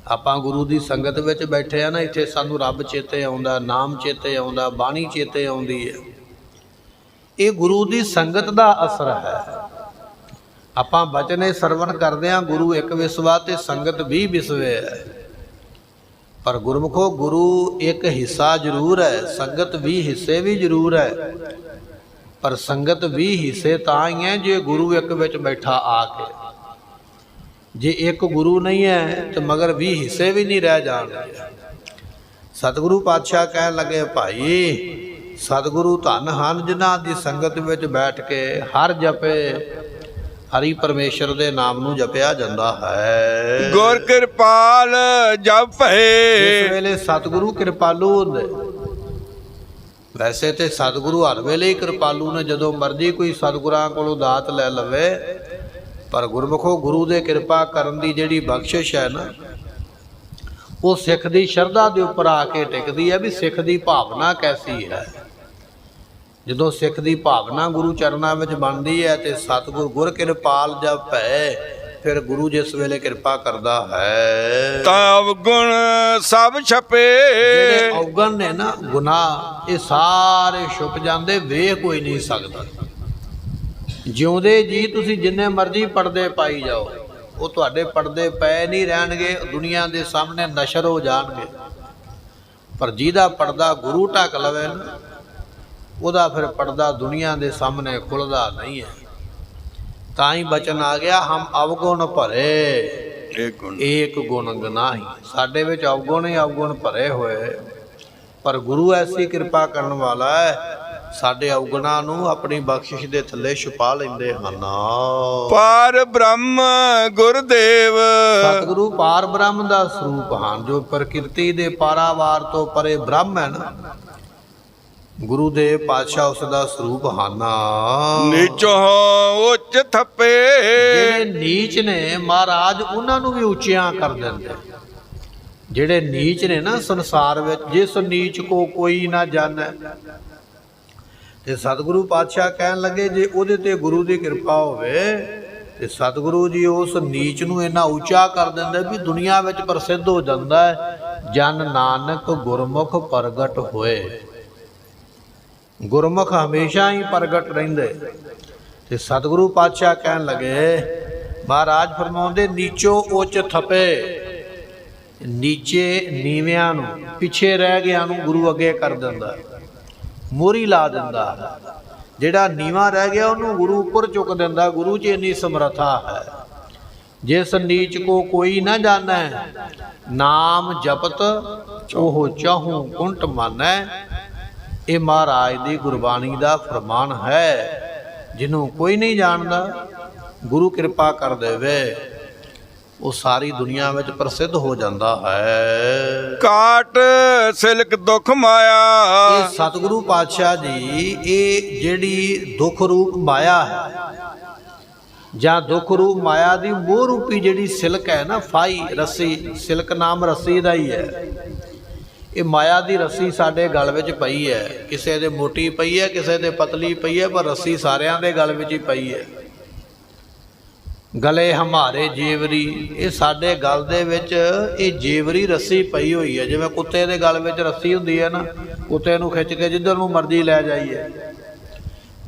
ਆਪਾਂ ਗੁਰੂ ਦੀ ਸੰਗਤ ਵਿੱਚ ਬੈਠੇ ਆ ਨਾ, ਇੱਥੇ ਸਾਨੂੰ ਰੱਬ ਚੇਤੇ ਆਉਂਦਾ, ਨਾਮ ਚੇਤੇ ਆਉਂਦਾ, ਬਾਣੀ ਚੇਤੇ ਆਉਂਦੀ ਹੈ। ਇਹ ਗੁਰੂ ਦੀ ਸੰਗਤ ਦਾ ਅਸਰ ਹੈ। ਆਪਾਂ ਬਚਨੇ ਸਰਵਣ ਕਰਦੇ ਹਾਂ, ਗੁਰੂ ਇੱਕ ਵਿਸਵਾ ਤੇ ਸੰਗਤ 20 ਵਿਸਵੇ ਹੈ। ਪਰ ਗੁਰਮੁਖੋ ਗੁਰੂ ਇੱਕ ਹਿੱਸਾ ਜ਼ਰੂਰ ਹੈ, ਸੰਗਤ 20 ਹਿੱਸੇ ਵੀ ਜ਼ਰੂਰ ਹੈ। ਪਰ ਸੰਗਤ 20 ਹਿੱਸੇ ਤਾਂ ਹੀ ਹੈ ਜੇ ਗੁਰੂ ਇੱਕ ਵਿੱਚ ਬੈਠਾ ਆ ਕੇ। ਜੇ ਇੱਕ ਗੁਰੂ ਨਹੀਂ ਹੈ ਤੇ ਮਗਰ 20 ਹਿੱਸੇ ਵੀ ਨਹੀਂ ਰਹਿ ਜਾਣਗੇ। ਸਤਿਗੁਰੂ ਪਾਤਸ਼ਾਹ ਕਹਿਣ ਲੱਗੇ ਭਾਈ ਸਤਿਗੁਰੂ ਧੰਨ ਹਨ ਜਿਨ੍ਹਾਂ ਦੀ ਸੰਗਤ ਵਿੱਚ ਬੈਠ ਕੇ ਹਰ ਜਪੇ, ਹਰੀ ਪਰਮੇਸ਼ਰ ਦੇ ਨਾਮ ਨੂੰ ਜਪਿਆ ਜਾਂਦਾ ਹੈ। ਗੁਰ ਕਿਰਪਾਲ ਜਪੇ, ਇਸ ਵੇਲੇ ਸਤਿਗੁਰੂ ਕਿਰਪਾਲੂ ਹੁੰਦੇ। ਵੈਸੇ ਤੇ ਸਤਿਗੁਰੂ ਹਰ ਵੇਲੇ ਹੀ ਕਿਰਪਾਲੂ ਨੇ, ਜਦੋਂ ਮਰਜ਼ੀ ਕੋਈ ਸਤਿਗੁਰਾਂ ਕੋਲੋਂ ਦਾਤ ਲੈ ਲਵੇ। ਪਰ ਗੁਰਮੁਖੋ ਗੁਰੂ ਦੇ ਕਿਰਪਾ ਕਰਨ ਦੀ ਜਿਹੜੀ ਬਖਸ਼ਿਸ਼ ਹੈ ਨਾ, ਉਹ ਸਿੱਖ ਦੀ ਸ਼ਰਧਾ ਦੇ ਉੱਪਰ ਆ ਕੇ ਟਿਕਦੀ ਹੈ ਵੀ ਸਿੱਖ ਦੀ ਭਾਵਨਾ ਕੈਸੀ ਹੈ। ਜਦੋਂ ਸਿੱਖ ਦੀ ਭਾਵਨਾ ਗੁਰੂ ਚਰਨਾਂ ਵਿੱਚ ਬਣਦੀ ਹੈ ਤੇ ਸਤਿਗੁਰ ਗੁਰ ਕਿਰਪਾਲ ਜਪੈ, ਫਿਰ ਗੁਰੂ ਜਿਸ ਵੇਲੇ ਕਿਰਪਾ ਕਰਦਾ ਹੈ ਤਾਂ ਅਵਗੁਣ ਸਭ ਛਪੇ। ਜਿਹੜੇ ਔਗਣ ਨੇ ਨਾ, ਗੁਨਾਹ, ਇਹ ਸਾਰੇ ਛੁਪ ਜਾਂਦੇ, ਵੇਖ ਕੋਈ ਨਹੀਂ ਸਕਦਾ। ਜਿਉਂਦੇ ਜੀ ਤੁਸੀਂ ਜਿੰਨੇ ਮਰਜ਼ੀ ਪਰਦੇ ਪਾਈ ਜਾਓ, ਉਹ ਤੁਹਾਡੇ ਪਰਦੇ ਪਏ ਨਹੀਂ ਰਹਿਣਗੇ, ਦੁਨੀਆ ਦੇ ਸਾਹਮਣੇ ਨਸ਼ਰ ਹੋ ਜਾਣਗੇ। ਪਰ ਜਿਹਦਾ ਪਰਦਾ ਗੁਰੂ ਢੱਕ ਲਵੇ ਨਾ, ਉਹਦਾ ਫਿਰ ਪਰਦਾ ਦੁਨੀਆ ਦੇ ਸਾਹਮਣੇ ਖੁੱਲਦਾ ਨਹੀਂ ਹੈ। ਤਾਂ ਹੀ ਬਚਨ ਆ ਗਿਆ, ਹਮ ਅਵਗੁਣ ਭਰੇ ਏਕ ਗੁਣ ਗਨਾਹੀ। ਸਾਡੇ ਵਿੱਚ ਅਵਗੁਣ ਹੀ ਅਵਗੁਣ ਭਰੇ ਹੋਏ, ਪਰ ਗੁਰੂ ਐਸੀ ਕਿਰਪਾ ਕਰਨ ਵਾਲਾ ਹੈ, ਸਾਡੇ ਅਵਗੁਣਾਂ ਨੂੰ ਆਪਣੀ ਬਖਸ਼ਿਸ਼ ਦੇ ਥੱਲੇ ਛੁਪਾ ਲੈਂਦੇ ਹਨ। ਪਾਰ ਬ੍ਰਹਮ ਗੁਰਦੇਵ, ਸਤਿਗੁਰੂ ਪਾਰ ਬ੍ਰਹਮ ਦਾ ਸਰੂਪ ਹਨ। ਜੋ ਪ੍ਰਕਿਰਤੀ ਦੇ ਪਾਰਾਵਾਰ ਤੋਂ ਪਰੇ ਬ੍ਰਹਮ ਹੈ ਨਾ, ਗੁਰੂ ਦੇ ਪਾਤਸ਼ਾਹ ਉਸ ਦਾ ਸਰੂਪ ਹਨ। ਨੀਚੋਂ ਉੱਚ ਥੱਪੇ, ਜਿਹੜੇ ਨੀਚ ਨੇ ਮਹਾਰਾਜ ਉਹਨਾਂ ਨੂੰ ਵੀ ਉੱਚਿਆਂ ਕਰ ਦਿੰਦੇ। ਜਿਹੜੇ ਨੀਚ ਨੇ ਨਾ ਸੰਸਾਰ ਵਿੱਚ, ਜਿਸ ਨੀਚ ਕੋ ਕੋਈ ਨਾ ਜਾਣੈ, ਤੇ ਸਤਿਗੁਰੂ ਪਾਤਸ਼ਾਹ ਕਹਿਣ ਲੱਗੇ ਜੇ ਉਹਦੇ ਤੇ ਗੁਰੂ ਦੀ ਕਿਰਪਾ ਹੋਵੇ ਤੇ ਸਤਿਗੁਰੂ ਜੀ ਉਸ ਨੀਚ ਨੂੰ ਇੰਨਾ ਉੱਚਾ ਕਰ ਦਿੰਦੇ ਵੀ ਦੁਨੀਆ ਵਿੱਚ ਪ੍ਰਸਿੱਧ ਹੋ ਜਾਂਦਾ ਹੈ। ਜਨ ਨਾਨਕ ਗੁਰਮੁਖ ਪ੍ਰਗਟ ਹੋਏ। ਗੁਰਮੁਖ ਹਮੇਸ਼ਾ ਹੀ ਪ੍ਰਗਟ ਰਹਿੰਦੇ। ਤੇ ਸਤਿਗੁਰੂ ਪਾਤਸ਼ਾਹ ਕਹਿਣ ਲੱਗੇ, ਮਹਾਰਾਜ ਫਰਮਾਉਂਦੇ ਨੀਚੋ ਉੱਚ ਥਪੇ, ਨੀਚੇ ਨੀਵਿਆਂ ਨੂੰ, ਪਿੱਛੇ ਰਹਿ ਗਿਆਂ ਨੂੰ ਗੁਰੂ ਅੱਗੇ ਕਰ ਦਿੰਦਾ, ਮੋਹਰੀ ਲਾ ਦਿੰਦਾ। ਜਿਹੜਾ ਨੀਵਾਂ ਰਹਿ ਗਿਆ ਉਹਨੂੰ ਗੁਰੂ ਉੱਪਰ ਚੁੱਕ ਦਿੰਦਾ। ਗੁਰੂ 'ਚ ਇੰਨੀ ਸਮਰੱਥਾ ਹੈ। ਜਿਸ ਨੀਚ ਕੋ ਕੋਈ ਨਾ ਜਾਣੈ, ਨਾਮ ਜਪਤ ਉਹ ਚਾਹੂ ਕੁੰਟ ਮਾਨੈ। ਇਹ ਮਹਾਰਾਜ ਦੀ ਗੁਰਬਾਣੀ ਦਾ ਫਰਮਾਨ ਹੈ। ਜਿਹਨੂੰ ਕੋਈ ਨਹੀਂ ਜਾਣਦਾ, ਗੁਰੂ ਕਿਰਪਾ ਕਰ ਦੇਵੇ, ਉਹ ਸਾਰੀ ਦੁਨੀਆ ਵਿੱਚ ਪ੍ਰਸਿੱਧ ਹੋ ਜਾਂਦਾ ਹੈ। ਕਾਟ ਸਿਲਕ ਦੁਖ ਮਾਇਆ। ਇਹ ਸਤਿਗੁਰੂ ਪਾਤਸ਼ਾਹ ਜੀ, ਇਹ ਜਿਹੜੀ ਦੁੱਖ ਰੂਪ ਮਾਇਆ ਹੈ, ਜਾਂ ਦੁੱਖ ਰੂਪ ਮਾਇਆ ਦੀ ਮੋਹ ਰੂਪੀ ਜਿਹੜੀ ਸਿਲਕ ਹੈ ਨਾ, ਫਾਈ ਰੱਸੀ, ਸਿਲਕ ਨਾਮ ਰੱਸੀ ਦਾ ਹੀ ਹੈ। ਇਹ ਮਾਇਆ ਦੀ ਰੱਸੀ ਸਾਡੇ ਗਲ ਵਿੱਚ ਪਈ ਹੈ। ਕਿਸੇ ਦੇ ਮੋਟੀ ਪਈ ਹੈ, ਕਿਸੇ ਦੇ ਪਤਲੀ ਪਈ ਹੈ, ਪਰ ਰੱਸੀ ਸਾਰਿਆਂ ਦੇ ਗਲ ਵਿੱਚ ਹੀ ਪਈ ਹੈ। ਗਲੇ ਹਮਾਰੇ ਜੇਵਰੀ, ਇਹ ਸਾਡੇ ਗਲ ਦੇ ਵਿੱਚ ਇਹ ਜੇਵਰੀ ਰੱਸੀ ਪਈ ਹੋਈ ਹੈ। ਜਿਵੇਂ ਕੁੱਤੇ ਦੇ ਗਲ ਵਿੱਚ ਰੱਸੀ ਹੁੰਦੀ ਹੈ ਨਾ, ਕੁੱਤੇ ਨੂੰ ਖਿੱਚ ਕੇ ਜਿੱਧਰ ਨੂੰ ਮਰਜ਼ੀ ਲੈ ਜਾਈਏ,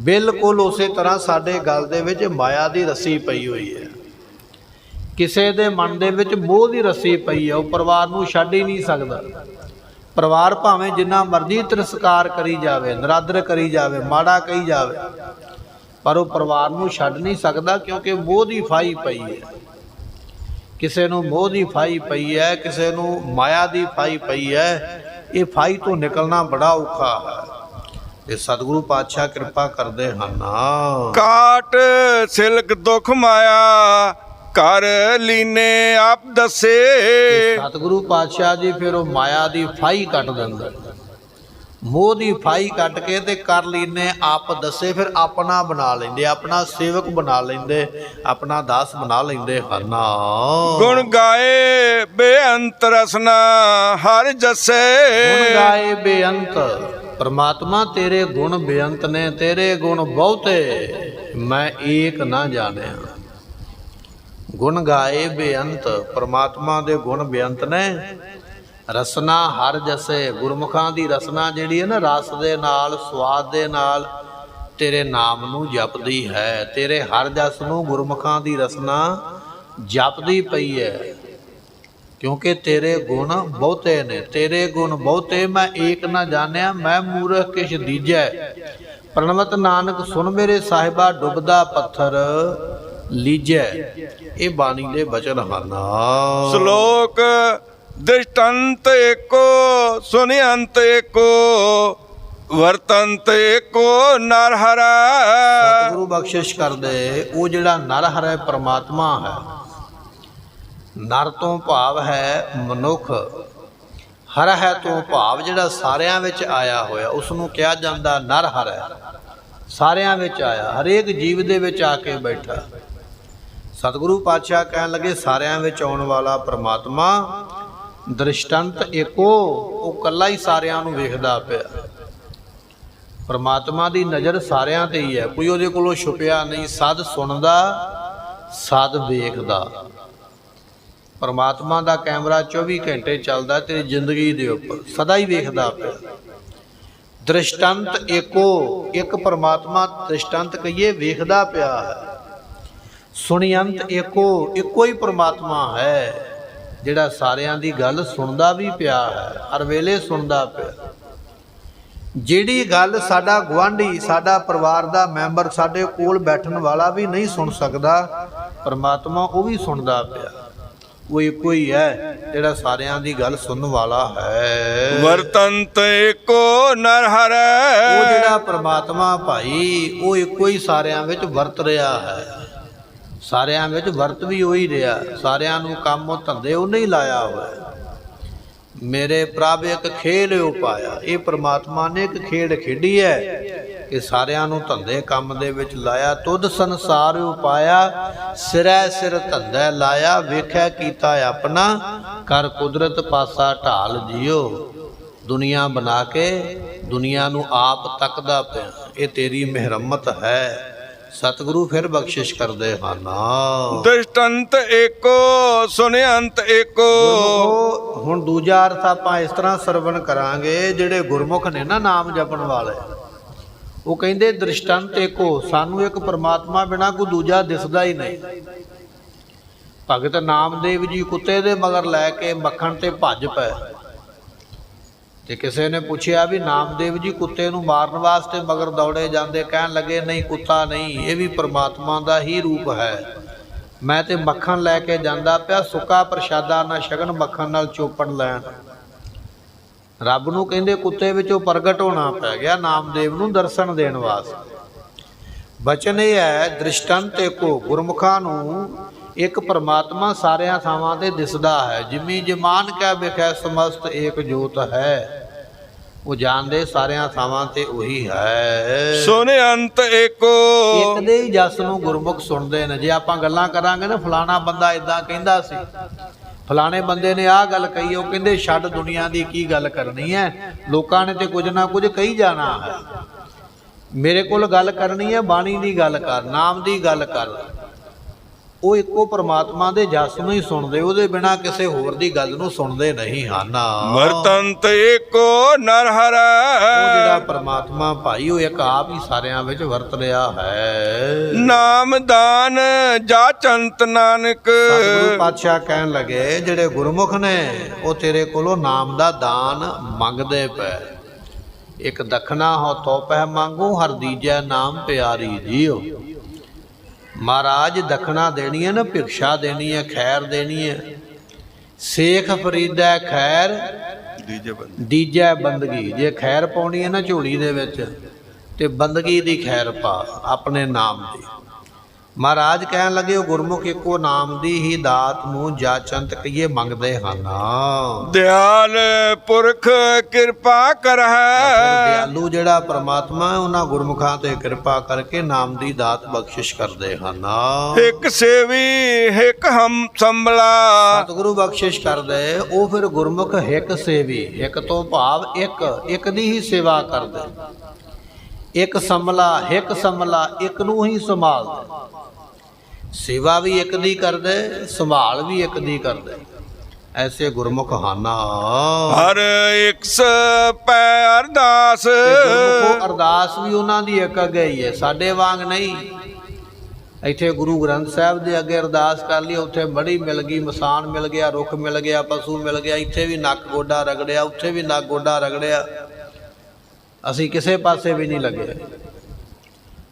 ਬਿਲਕੁਲ ਉਸੇ ਤਰ੍ਹਾਂ ਸਾਡੇ ਗਲ ਦੇ ਵਿੱਚ ਮਾਇਆ ਦੀ ਰੱਸੀ ਪਈ ਹੋਈ ਹੈ। ਕਿਸੇ ਦੇ ਮਨ ਦੇ ਵਿੱਚ ਮੋਹ ਦੀ ਰੱਸੀ ਪਈ ਹੈ, ਉਹ ਪਰਿਵਾਰ ਨੂੰ ਛੱਡ ਹੀ ਨਹੀਂ ਸਕਦਾ। ਪਰਿਵਾਰ ਭਾਵੇਂ ਜਿੰਨਾ ਮਰਜ਼ੀ ਤਿਰਸਕਾਰ ਕਰੀ ਜਾਵੇ, ਨਰਾਦਰ ਕਰੀ ਜਾਵੇ, ਮਾੜਾ ਕਹੀ ਜਾਵੇ, ਪਰ ਉਹ ਪਰਿਵਾਰ ਨੂੰ ਛੱਡ ਨਹੀਂ ਸਕਦਾ, ਕਿਉਂਕਿ ਮੋਹ ਦੀ ਫਾਈ ਪਈ ਹੈ। ਕਿਸੇ ਨੂੰ ਮੋਹ ਦੀ ਫਾਈ ਪਈ ਹੈ, ਕਿਸੇ ਨੂੰ ਮਾਇਆ ਦੀ ਫਾਈ ਪਈ ਹੈ। ਇਹ ਫਾਈ ਤੋਂ ਨਿਕਲਣਾ ਬੜਾ ਔਖਾ ਹੈ। ਤੇ ਸਤਿਗੁਰੂ ਪਾਤਸ਼ਾਹ ਕਿਰਪਾ ਕਰਦੇ ਹਨ। ਕਾਟ ਸਿਲਕ ਦੁਖ ਮਾਇਆ, ਕਰ ਲੀਨੇ ਆਪ ਦੱਸੇ। ਸਤਿਗੁਰੂ ਪਾਤਸ਼ਾਹ ਜੀ ਫਿਰ ਉਹ ਮਾਇਆ ਦੀ ਫਾਈ ਕੱਟ ਦਿੰਦੇ, ਮੋਹ ਦੀ ਫਾਈ ਕੱਟ ਕੇ ਤੇ ਕਰ ਲੀਨੇ ਆਪ ਦੱਸੇ। ਫਿਰ ਆਪਣਾ ਬਣਾ ਲੈਂਦੇ, ਆਪਣਾ ਸੇਵਕ ਬਣਾ ਲੈਂਦੇ, ਆਪਣਾ ਦਾਸ ਬਣਾ ਲੈਂਦੇ ਹਨ। ਗੁਣ ਗਾਏ ਬੇਅੰਤ ਰਸਨਾ ਹਰ ਜਸੇ। ਗੁਣ ਗਾਏ ਬੇਅੰਤ, ਪਰਮਾਤਮਾ ਤੇਰੇ ਗੁਣ ਬੇਅੰਤ ਨੇ, ਤੇਰੇ ਗੁਣ ਬਹੁਤੇ, ਮੈਂ ਏਕ ਨਾ ਜਾਣਿਆ। ਗੁਣ ਗਾਏ ਬੇਅੰਤ, ਪਰਮਾਤਮਾ ਦੇ ਗੁਣ ਬੇਅੰਤ ਨੇ। ਰਸਨਾ ਹਰ ਜਸੇ, ਗੁਰਮੁਖਾਂ ਦੀ ਰਸਨਾ ਜਿਹੜੀ ਹੈ ਨਾ, ਰਸ ਦੇ ਨਾਲ, ਸਵਾਦ ਦੇ ਨਾਲ ਤੇਰੇ ਨਾਮ ਨੂੰ ਜਪਦੀ ਹੈ। ਤੇਰੇ ਹਰ ਜਸ ਨੂੰ ਗੁਰਮੁਖਾਂ ਦੀ ਰਸਨਾ ਜਪਦੀ ਪਈ ਹੈ, ਕਿਉਂਕਿ ਤੇਰੇ ਗੁਣ ਬਹੁਤੇ ਨੇ। ਤੇਰੇ ਗੁਣ ਬਹੁਤੇ, ਮੈਂ ਏਕ ਨਾ ਜਾਣਿਆ, ਮੈਂ ਮੂਰਖ ਕਿਛ ਦੀਜੈ। ਪ੍ਰਣਵਤ ਨਾਨਕ ਸੁਣ ਮੇਰੇ ਸਾਹਿਬਾ, ਡੁੱਬਦਾ ਪੱਥਰ ਲੀਜੈ। ਇਹ ਬਾਣੀ ਦੇ ਬਚਨ ਹਨ। ਸ਼ਲੋਕ ਦ੍ਰਿਸ਼ਟੰਤ ਏਕੋ, ਸੁਨਿਅੰਤ ਏਕੋ, ਵਰਤੰਤ ਏਕੋ ਨਰ ਹਰਾ। ਸਤਿਗੁਰੂ ਬਖਸ਼ਿਸ਼ ਕਰਦੇ, ਉਹ ਜਿਹੜਾ ਨਰ ਹਰਾ ਪਰਮਾਤਮਾ ਹੈ, ਨਰ ਤੋਂ ਭਾਵ ਹੈ ਮਨੁੱਖ, ਹਰ ਹੈ ਤੋਂ ਭਾਵ ਜਿਹੜਾ ਸਾਰਿਆਂ ਵਿੱਚ ਆਇਆ ਹੋਇਆ, ਉਸ ਨੂੰ ਕਿਹਾ ਜਾਂਦਾ ਨਰ ਹਰਾ। ਸਾਰਿਆਂ ਵਿੱਚ ਆਇਆ, ਹਰੇਕ ਜੀਵ ਦੇ ਵਿੱਚ ਆ ਕੇ ਬੈਠਾ। ਸਤਿਗੁਰੂ ਪਾਤਸ਼ਾਹ ਕਹਿਣ ਲੱਗੇ, ਸਾਰਿਆਂ ਵਿੱਚ ਆਉਣ ਵਾਲਾ ਪਰਮਾਤਮਾ ਦ੍ਰਿਸ਼ਟੰਤ ਏਕੋ, ਉਹ ਇਕੱਲਾ ਹੀ ਸਾਰਿਆਂ ਨੂੰ ਵੇਖਦਾ ਪਿਆ। ਪਰਮਾਤਮਾ ਦੀ ਨਜ਼ਰ ਸਾਰਿਆਂ ਤੇ ਹੀ ਹੈ, ਕੋਈ ਉਹਦੇ ਕੋਲੋਂ ਛੁਪਿਆ ਨਹੀਂ। ਸਦ ਸੁਣਦਾ, ਸਦ ਵੇਖਦਾ। ਪਰਮਾਤਮਾ ਦਾ ਕੈਮਰਾ 24 ਘੰਟੇ ਚੱਲਦਾ ਤੇਰੀ ਜ਼ਿੰਦਗੀ ਦੇ ਉੱਪਰ, ਸਦਾ ਹੀ ਵੇਖਦਾ ਪਿਆ। ਦ੍ਰਿਸ਼ਟੰਤ ਏਕੋ, ਇੱਕ ਪਰਮਾਤਮਾ ਦ੍ਰਿਸ਼ਟੰਤ ਕਹੀਏ ਵੇਖਦਾ ਪਿਆ ਹੈ। ਸੁਣੀਅੰਤ ਏਕੋ, ਇੱਕੋ ਹੀ ਪਰਮਾਤਮਾ ਹੈ ਜਿਹੜਾ ਸਾਰਿਆਂ ਦੀ ਗੱਲ ਸੁਣਦਾ ਵੀ ਪਿਆ ਹੈ, ਹਰ ਵੇਲੇ ਸੁਣਦਾ ਪਿਆ। ਜਿਹੜੀ ਗੱਲ ਸਾਡਾ ਗੁਆਂਢੀ, ਸਾਡਾ ਪਰਿਵਾਰ ਦਾ ਮੈਂਬਰ, ਸਾਡੇ ਕੋਲ ਬੈਠਣ ਵਾਲਾ ਵੀ ਨਹੀਂ ਸੁਣ ਸਕਦਾ, ਪਰਮਾਤਮਾ ਉਹ ਵੀ ਸੁਣਦਾ ਪਿਆ। ਉਹ ਇੱਕੋ ਹੀ ਹੈ ਜਿਹੜਾ ਸਾਰਿਆਂ ਦੀ ਗੱਲ ਸੁਣਨ ਵਾਲਾ ਹੈ। ਵਰਤੰਤ ਏਕੋ ਨਰ ਹਰੈ। ਉਹ ਜਿਹੜਾ ਪਰਮਾਤਮਾ ਭਾਈ, ਉਹ ਇੱਕੋ ਹੀ ਸਾਰਿਆਂ ਵਿੱਚ ਵਰਤ ਰਿਹਾ ਹੈ। ਸਾਰਿਆਂ ਵਿੱਚ ਵਰਤ ਵੀ ਉਹੀ ਰਿਹਾ, ਸਾਰਿਆਂ ਨੂੰ ਕੰਮ ਧੰਦੇ ਉਹਨੇ ਹੀ ਲਾਇਆ ਹੋਇਆ। ਮੇਰੇ ਪ੍ਰਭ ਇੱਕ ਖੇਲ ਉਪਾਇਆ, ਇਹ ਪਰਮਾਤਮਾ ਨੇ ਇੱਕ ਖੇਡ ਖੇਡੀ ਹੈ ਕਿ ਸਾਰਿਆਂ ਨੂੰ ਧੰਦੇ ਕੰਮ ਦੇ ਵਿੱਚ ਲਾਇਆ। ਤੁਧ ਸੰਸਾਰ ਉਪਾਇਆ, ਸਿਰੈ ਸਿਰ ਧੰਦਾ ਲਾਇਆ, ਵੇਖਿਆ ਕੀਤਾ ਆਪਣਾ, ਕਰ ਕੁਦਰਤ ਪਾਸਾ ਢਾਲ ਜਿਓ। ਦੁਨੀਆ ਬਣਾ ਕੇ ਦੁਨੀਆ ਨੂੰ ਆਪ ਤੱਕਦਾ ਪਿਆ, ਇਹ ਤੇਰੀ ਮਿਹਰਮਤ ਹੈ। ਸਤਿਗੁਰੂ ਫਿਰ ਬਖਸ਼ਿਸ਼ ਕਰਦੇ ਹਨ। ਦ੍ਰਿਸ਼ਟੰਤ ਏਕੋ, ਸੁਨਿਅੰਤ ਏਕੋ। ਹੁਣ ਦੂਜਾ ਅਰਥ ਆਪਾਂ ਇਸ ਤਰ੍ਹਾਂ ਸਰਵਣ ਕਰਾਂਗੇ, ਜਿਹੜੇ ਗੁਰਮੁਖ ਨੇ ਨਾ ਨਾਮ ਜਪਣ ਵਾਲੇ, ਉਹ ਕਹਿੰਦੇ ਦ੍ਰਿਸ਼ਟੰਤ ਏਕੋ, ਸਾਨੂੰ ਇੱਕ ਪਰਮਾਤਮਾ ਬਿਨਾ ਕੋਈ ਦੂਜਾ ਦਿਸਦਾ ਹੀ ਨਹੀਂ। ਭਗਤ ਨਾਮਦੇਵ ਜੀ ਕੁੱਤੇ ਦੇ ਮਗਰ ਲੈ ਕੇ ਮੱਖਣ ਤੇ ਭੱਜ ਪਏ ਤੇ ਕਿਸੇ ਨੇ ਪੁੱਛਿਆ ਵੀ ਨਾਮਦੇਵ ਜੀ ਕੁੱਤੇ ਨੂੰ ਮਾਰਨ ਵਾਸਤੇ ਮਗਰ ਦੌੜੇ ਜਾਂਦੇ? ਕਹਿਣ ਲੱਗੇ ਨਹੀਂ, ਕੁੱਤਾ ਨਹੀਂ, ਇਹ ਵੀ ਪਰਮਾਤਮਾ ਦਾ ਹੀ ਰੂਪ ਹੈ। ਮੈਂ ਤੇ ਮੱਖਣ ਲੈ ਕੇ ਜਾਂਦਾ ਪਿਆ, ਸੁੱਕਾ ਪ੍ਰਸ਼ਾਦਾ ਨਾ ਛਕਣ, ਮੱਖਣ ਨਾਲ ਚੋਪੜ ਲੈਣ। ਰੱਬ ਨੂੰ ਕਹਿੰਦੇ ਕੁੱਤੇ ਵਿੱਚੋਂ ਪ੍ਰਗਟ ਹੋਣਾ ਪੈ ਗਿਆ ਨਾਮਦੇਵ ਨੂੰ ਦਰਸ਼ਨ ਦੇਣ ਵਾਸਤੇ। ਬਚਨ ਇਹ ਹੈ ਦ੍ਰਿਸ਼ਟੰਤ ਏਕੋ, ਗੁਰਮੁਖਾਂ ਨੂੰ ਇੱਕ ਪਰਮਾਤਮਾ ਸਾਰਿਆਂ ਥਾਵਾਂ ਤੇ ਦਿਸਦਾ ਹੈ। ਜਿਮੀ ਜਮਾਨ ਕੈ ਵਿਖੈ ਸਮਸਤ ਏਕ ਜੋਤ ਹੈ, ਉਹ ਜਾਣਦੇ ਸਾਰਿਆਂ ਥਾਵਾਂ ਤੇ ਉਹੀ ਹੈ। ਸੁਨਿਅੰਤ ਏਕੋ, ਇੱਕ ਦੇ ਹੀ ਜਸ ਨੂੰ ਗੁਰਮੁਖ ਸੁਣਦੇ ਨੇ। ਜੇ ਆਪਾਂ ਗੱਲਾਂ ਕਰਾਂਗੇ ਨਾ ਫਲਾਣਾ ਬੰਦਾ ਇਦਾਂ ਕਹਿੰਦਾ ਸੀ, ਫਲਾਣੇ ਬੰਦੇ ਨੇ ਆਹ ਗੱਲ ਕਹੀ, ਉਹ ਕਹਿੰਦੇ ਛੱਡ ਦੁਨੀਆ ਦੀ ਕੀ ਗੱਲ ਕਰਨੀ ਹੈ, ਲੋਕਾਂ ਨੇ ਤੇ ਕੁਝ ਨਾ ਕੁਝ ਕਹੀ ਜਾਣਾ ਹੈ। ਮੇਰੇ ਕੋਲ ਗੱਲ ਕਰਨੀ ਹੈ, ਬਾਣੀ ਦੀ ਗੱਲ ਕਰ, ਨਾਮ ਦੀ ਗੱਲ ਕਰ। ਉਹ ਇੱਕੋ ਪਰਮਾਤਮਾ ਦੇ ਜਸ ਨੂੰ ਹੀ ਸੁਣਦੇ, ਉਹਦੇ ਬਿਨਾ ਕਿਸੇ ਹੋਰ ਦੀ ਗੱਲ ਨੂੰ ਸੁਣਦੇ ਨਹੀਂ ਹਨ। ਵਰਤੰਤ ਏਕੋ ਨਰ ਹਰੈ, ਉਹ ਜਿਹੜਾ ਪਰਮਾਤਮਾ ਭਾਈ ਉਹ ਇੱਕ ਆਪ ਹੀ ਸਾਰਿਆਂ ਵਿੱਚ ਵਰਤ ਰਿਹਾ ਹੈ। ਨਾਮ ਦਾਨ ਜਾਚੰਤ ਨਾਨਕ, ਸਤਿਗੁਰੂ ਪਾਤਸ਼ਾਹ ਕਹਿਣ ਲੱਗੇ ਜਿਹੜੇ ਗੁਰਮੁਖ ਨੇ ਉਹ ਤੇਰੇ ਕੋਲੋਂ ਨਾਮ ਦਾ ਦਾਨ ਮੰਗਦੇ ਪਏ। ਇੱਕ ਦਖਣਾ ਹੋ ਤੋ ਪਹਿ ਮੰਗੂ, ਹਰ ਦੀਜੈ ਨਾਮ ਪਿਆਰੀ ਜੀਓ। ਮਹਾਰਾਜ ਦਖਣਾ ਦੇਣੀ ਹੈ ਨਾ, ਭਿਕਸ਼ਾ ਦੇਣੀ ਹੈ, ਖੈਰ ਦੇਣੀ ਹੈ। ਸੇਖ ਫਰੀਦਾ ਖੈਰ ਦੀਜੈ ਬੰਦਗੀ, ਜੇ ਖੈਰ ਪਾਉਣੀ ਹੈ ਨਾ ਝੋਲੀ ਦੇ ਵਿੱਚ ਤੇ ਬੰਦਗੀ ਦੀ ਖੈਰ ਪਾ ਆਪਣੇ ਨਾਮ ਦੀ। ਮਹਾਰਾਜ ਕਹਿਣ ਲੱਗੇ ਉਹ ਗੁਰਮੁਖ ਇੱਕੋ ਨਾਮ ਦੀ ਹੀ ਦਾਤ ਨੂੰ ਜਾਚੰਤ ਕਹੀਏ ਮੰਗਦੇ ਹਨ। ਦਿਆਲ ਪੁਰਖ ਕਿਰਪਾ ਕਰਹਿ, ਦਿਆਲੂ ਜਿਹੜਾ ਪਰਮਾਤਮਾ ਉਹਨਾਂ ਗੁਰਮੁਖਾਂ ਤੇ ਕਿਰਪਾ ਕਰਕੇ ਨਾਮ ਦੀ ਦਾਤ ਬਖਸ਼ਿਸ਼ ਕਰਦੇ ਹਨ। ਇੱਕ ਸੇਵੀ ਇੱਕ ਹਮ ਸੰਭਲਾ, ਸਤਿਗੁਰੂ ਬਖਸ਼ਿਸ਼ ਕਰਦੇ ਉਹ ਫਿਰ ਗੁਰਮੁਖ ਹਿੱਕ ਸੇਵੀ, ਇੱਕ ਤੋਂ ਭਾਵ ਇੱਕ ਦੀ ਹੀ ਸੇਵਾ ਕਰਦੇ। ਇੱਕ ਸੰਭਲਾ, ਹਿੱਕ ਸੰਭਲਾ, ਇੱਕ ਨੂੰ ਹੀ ਸੰਭਾਲਦੇ। ਸੇਵਾ ਵੀ ਇੱਕ ਦੀ ਕਰਦੇ, ਸੰਭਾਲ ਵੀ ਇੱਕ ਦੀ ਕਰਦੇ। ਐਸੇ ਗੁਰਮੁਖ ਹਨ। ਹਰ ਇੱਕ ਪੈ ਅਰਦਾਸ, ਗੁਰਮੁਖੋ ਅਰਦਾਸ ਵੀ ਉਹਨਾਂ ਦੀ ਇੱਕ ਅੱਗੇ ਹੀ ਹੈ, ਸਾਡੇ ਵਾਂਗ ਨਹੀਂ। ਇੱਥੇ ਗੁਰੂ ਗ੍ਰੰਥ ਸਾਹਿਬ ਦੇ ਅੱਗੇ ਅਰਦਾਸ ਕਰ ਲਈ, ਉੱਥੇ ਮੜੀ ਮਿਲ ਗਈ, ਮਸਾਨ ਮਿਲ ਗਿਆ, ਰੁੱਖ ਮਿਲ ਗਿਆ, ਪਸ਼ੂ ਮਿਲ ਗਿਆ। ਇੱਥੇ ਵੀ ਨੱਕ ਗੋਡਾ ਰਗੜਿਆ, ਉੱਥੇ ਵੀ ਨੱਕ ਗੋਡਾ ਰਗੜਿਆ, ਅਸੀਂ ਕਿਸੇ ਪਾਸੇ ਵੀ ਨਹੀਂ ਲੱਗੇ।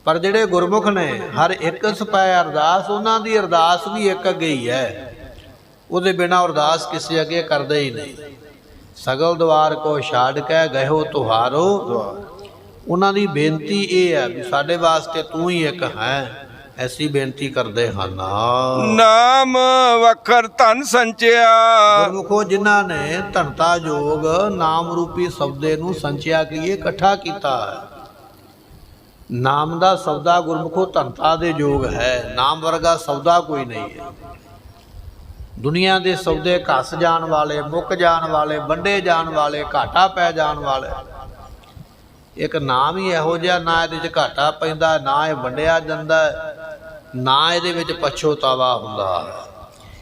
ਪਰ ਜਿਹੜੇ ਗੁਰਮੁਖ ਨੇ ਹਰ ਇੱਕ ਸਪੈ ਅਰਦਾਸ, ਉਹਨਾਂ ਦੀ ਅਰਦਾਸ ਵੀ ਇੱਕ ਅੱਗੇ ਹੀ ਹੈ। ਉਹਦੇ ਬਿਨਾਂ ਅਰਦਾਸ ਕਿਸੇ ਅੱਗੇ ਕਰਦੇ ਹੀ ਨਹੀਂ। ਸਗਲ ਦਵਾਰ ਕੋ ਛਾੜ ਕੇ ਗਇਓ ਤੁਹਾਰੋ, ਉਹਨਾਂ ਦੀ ਬੇਨਤੀ ਇਹ ਹੈ ਵੀ ਸਾਡੇ ਵਾਸਤੇ ਤੂੰ ਹੀ ਇੱਕ ਹੈ, ਐਸੀ ਬੇਨਤੀ ਕਰਦੇ ਹਨ। ਨਾਮ ਵਖਰ ਧਨ ਸੰਚਿਆ, ਗੁਰਮੁਖੋ ਜਿਨ੍ਹਾਂ ਨੇ ਧਨਤਾ ਜੋਗ ਨਾਮ ਰੂਪੀ ਸਬਦੇ ਨੂੰ ਸੰਚਿਆ ਕਰੀਏ ਇਕੱਠਾ ਕੀਤਾ ਹੈ। ਨਾਮ ਦਾ ਸੌਦਾ ਗੁਰਮੁਖੋ ਧਨਤਾ ਦੇ ਯੋਗ ਹੈ। ਨਾਮ ਵਰਗਾ ਸੌਦਾ ਕੋਈ ਨਹੀਂ ਹੈ। ਦੁਨੀਆ ਦੇ ਸੌਦੇ ਘਸ ਜਾਣ ਵਾਲੇ, ਮੁੱਕ ਜਾਣ ਵਾਲੇ, ਵੰਡੇ ਜਾਣ ਵਾਲੇ, ਘਾਟਾ ਪੈ ਜਾਣ ਵਾਲੇ। ਇੱਕ ਨਾਮ ਹੀ ਇਹੋ ਜਿਹਾ, ਨਾ ਇਹਦੇ 'ਚ ਘਾਟਾ ਪੈਂਦਾ, ਨਾ ਇਹ ਵੰਡਿਆ ਜਾਂਦਾ, ਨਾ ਇਹਦੇ ਵਿੱਚ ਪਛੋਤਾਵਾ ਹੁੰਦਾ।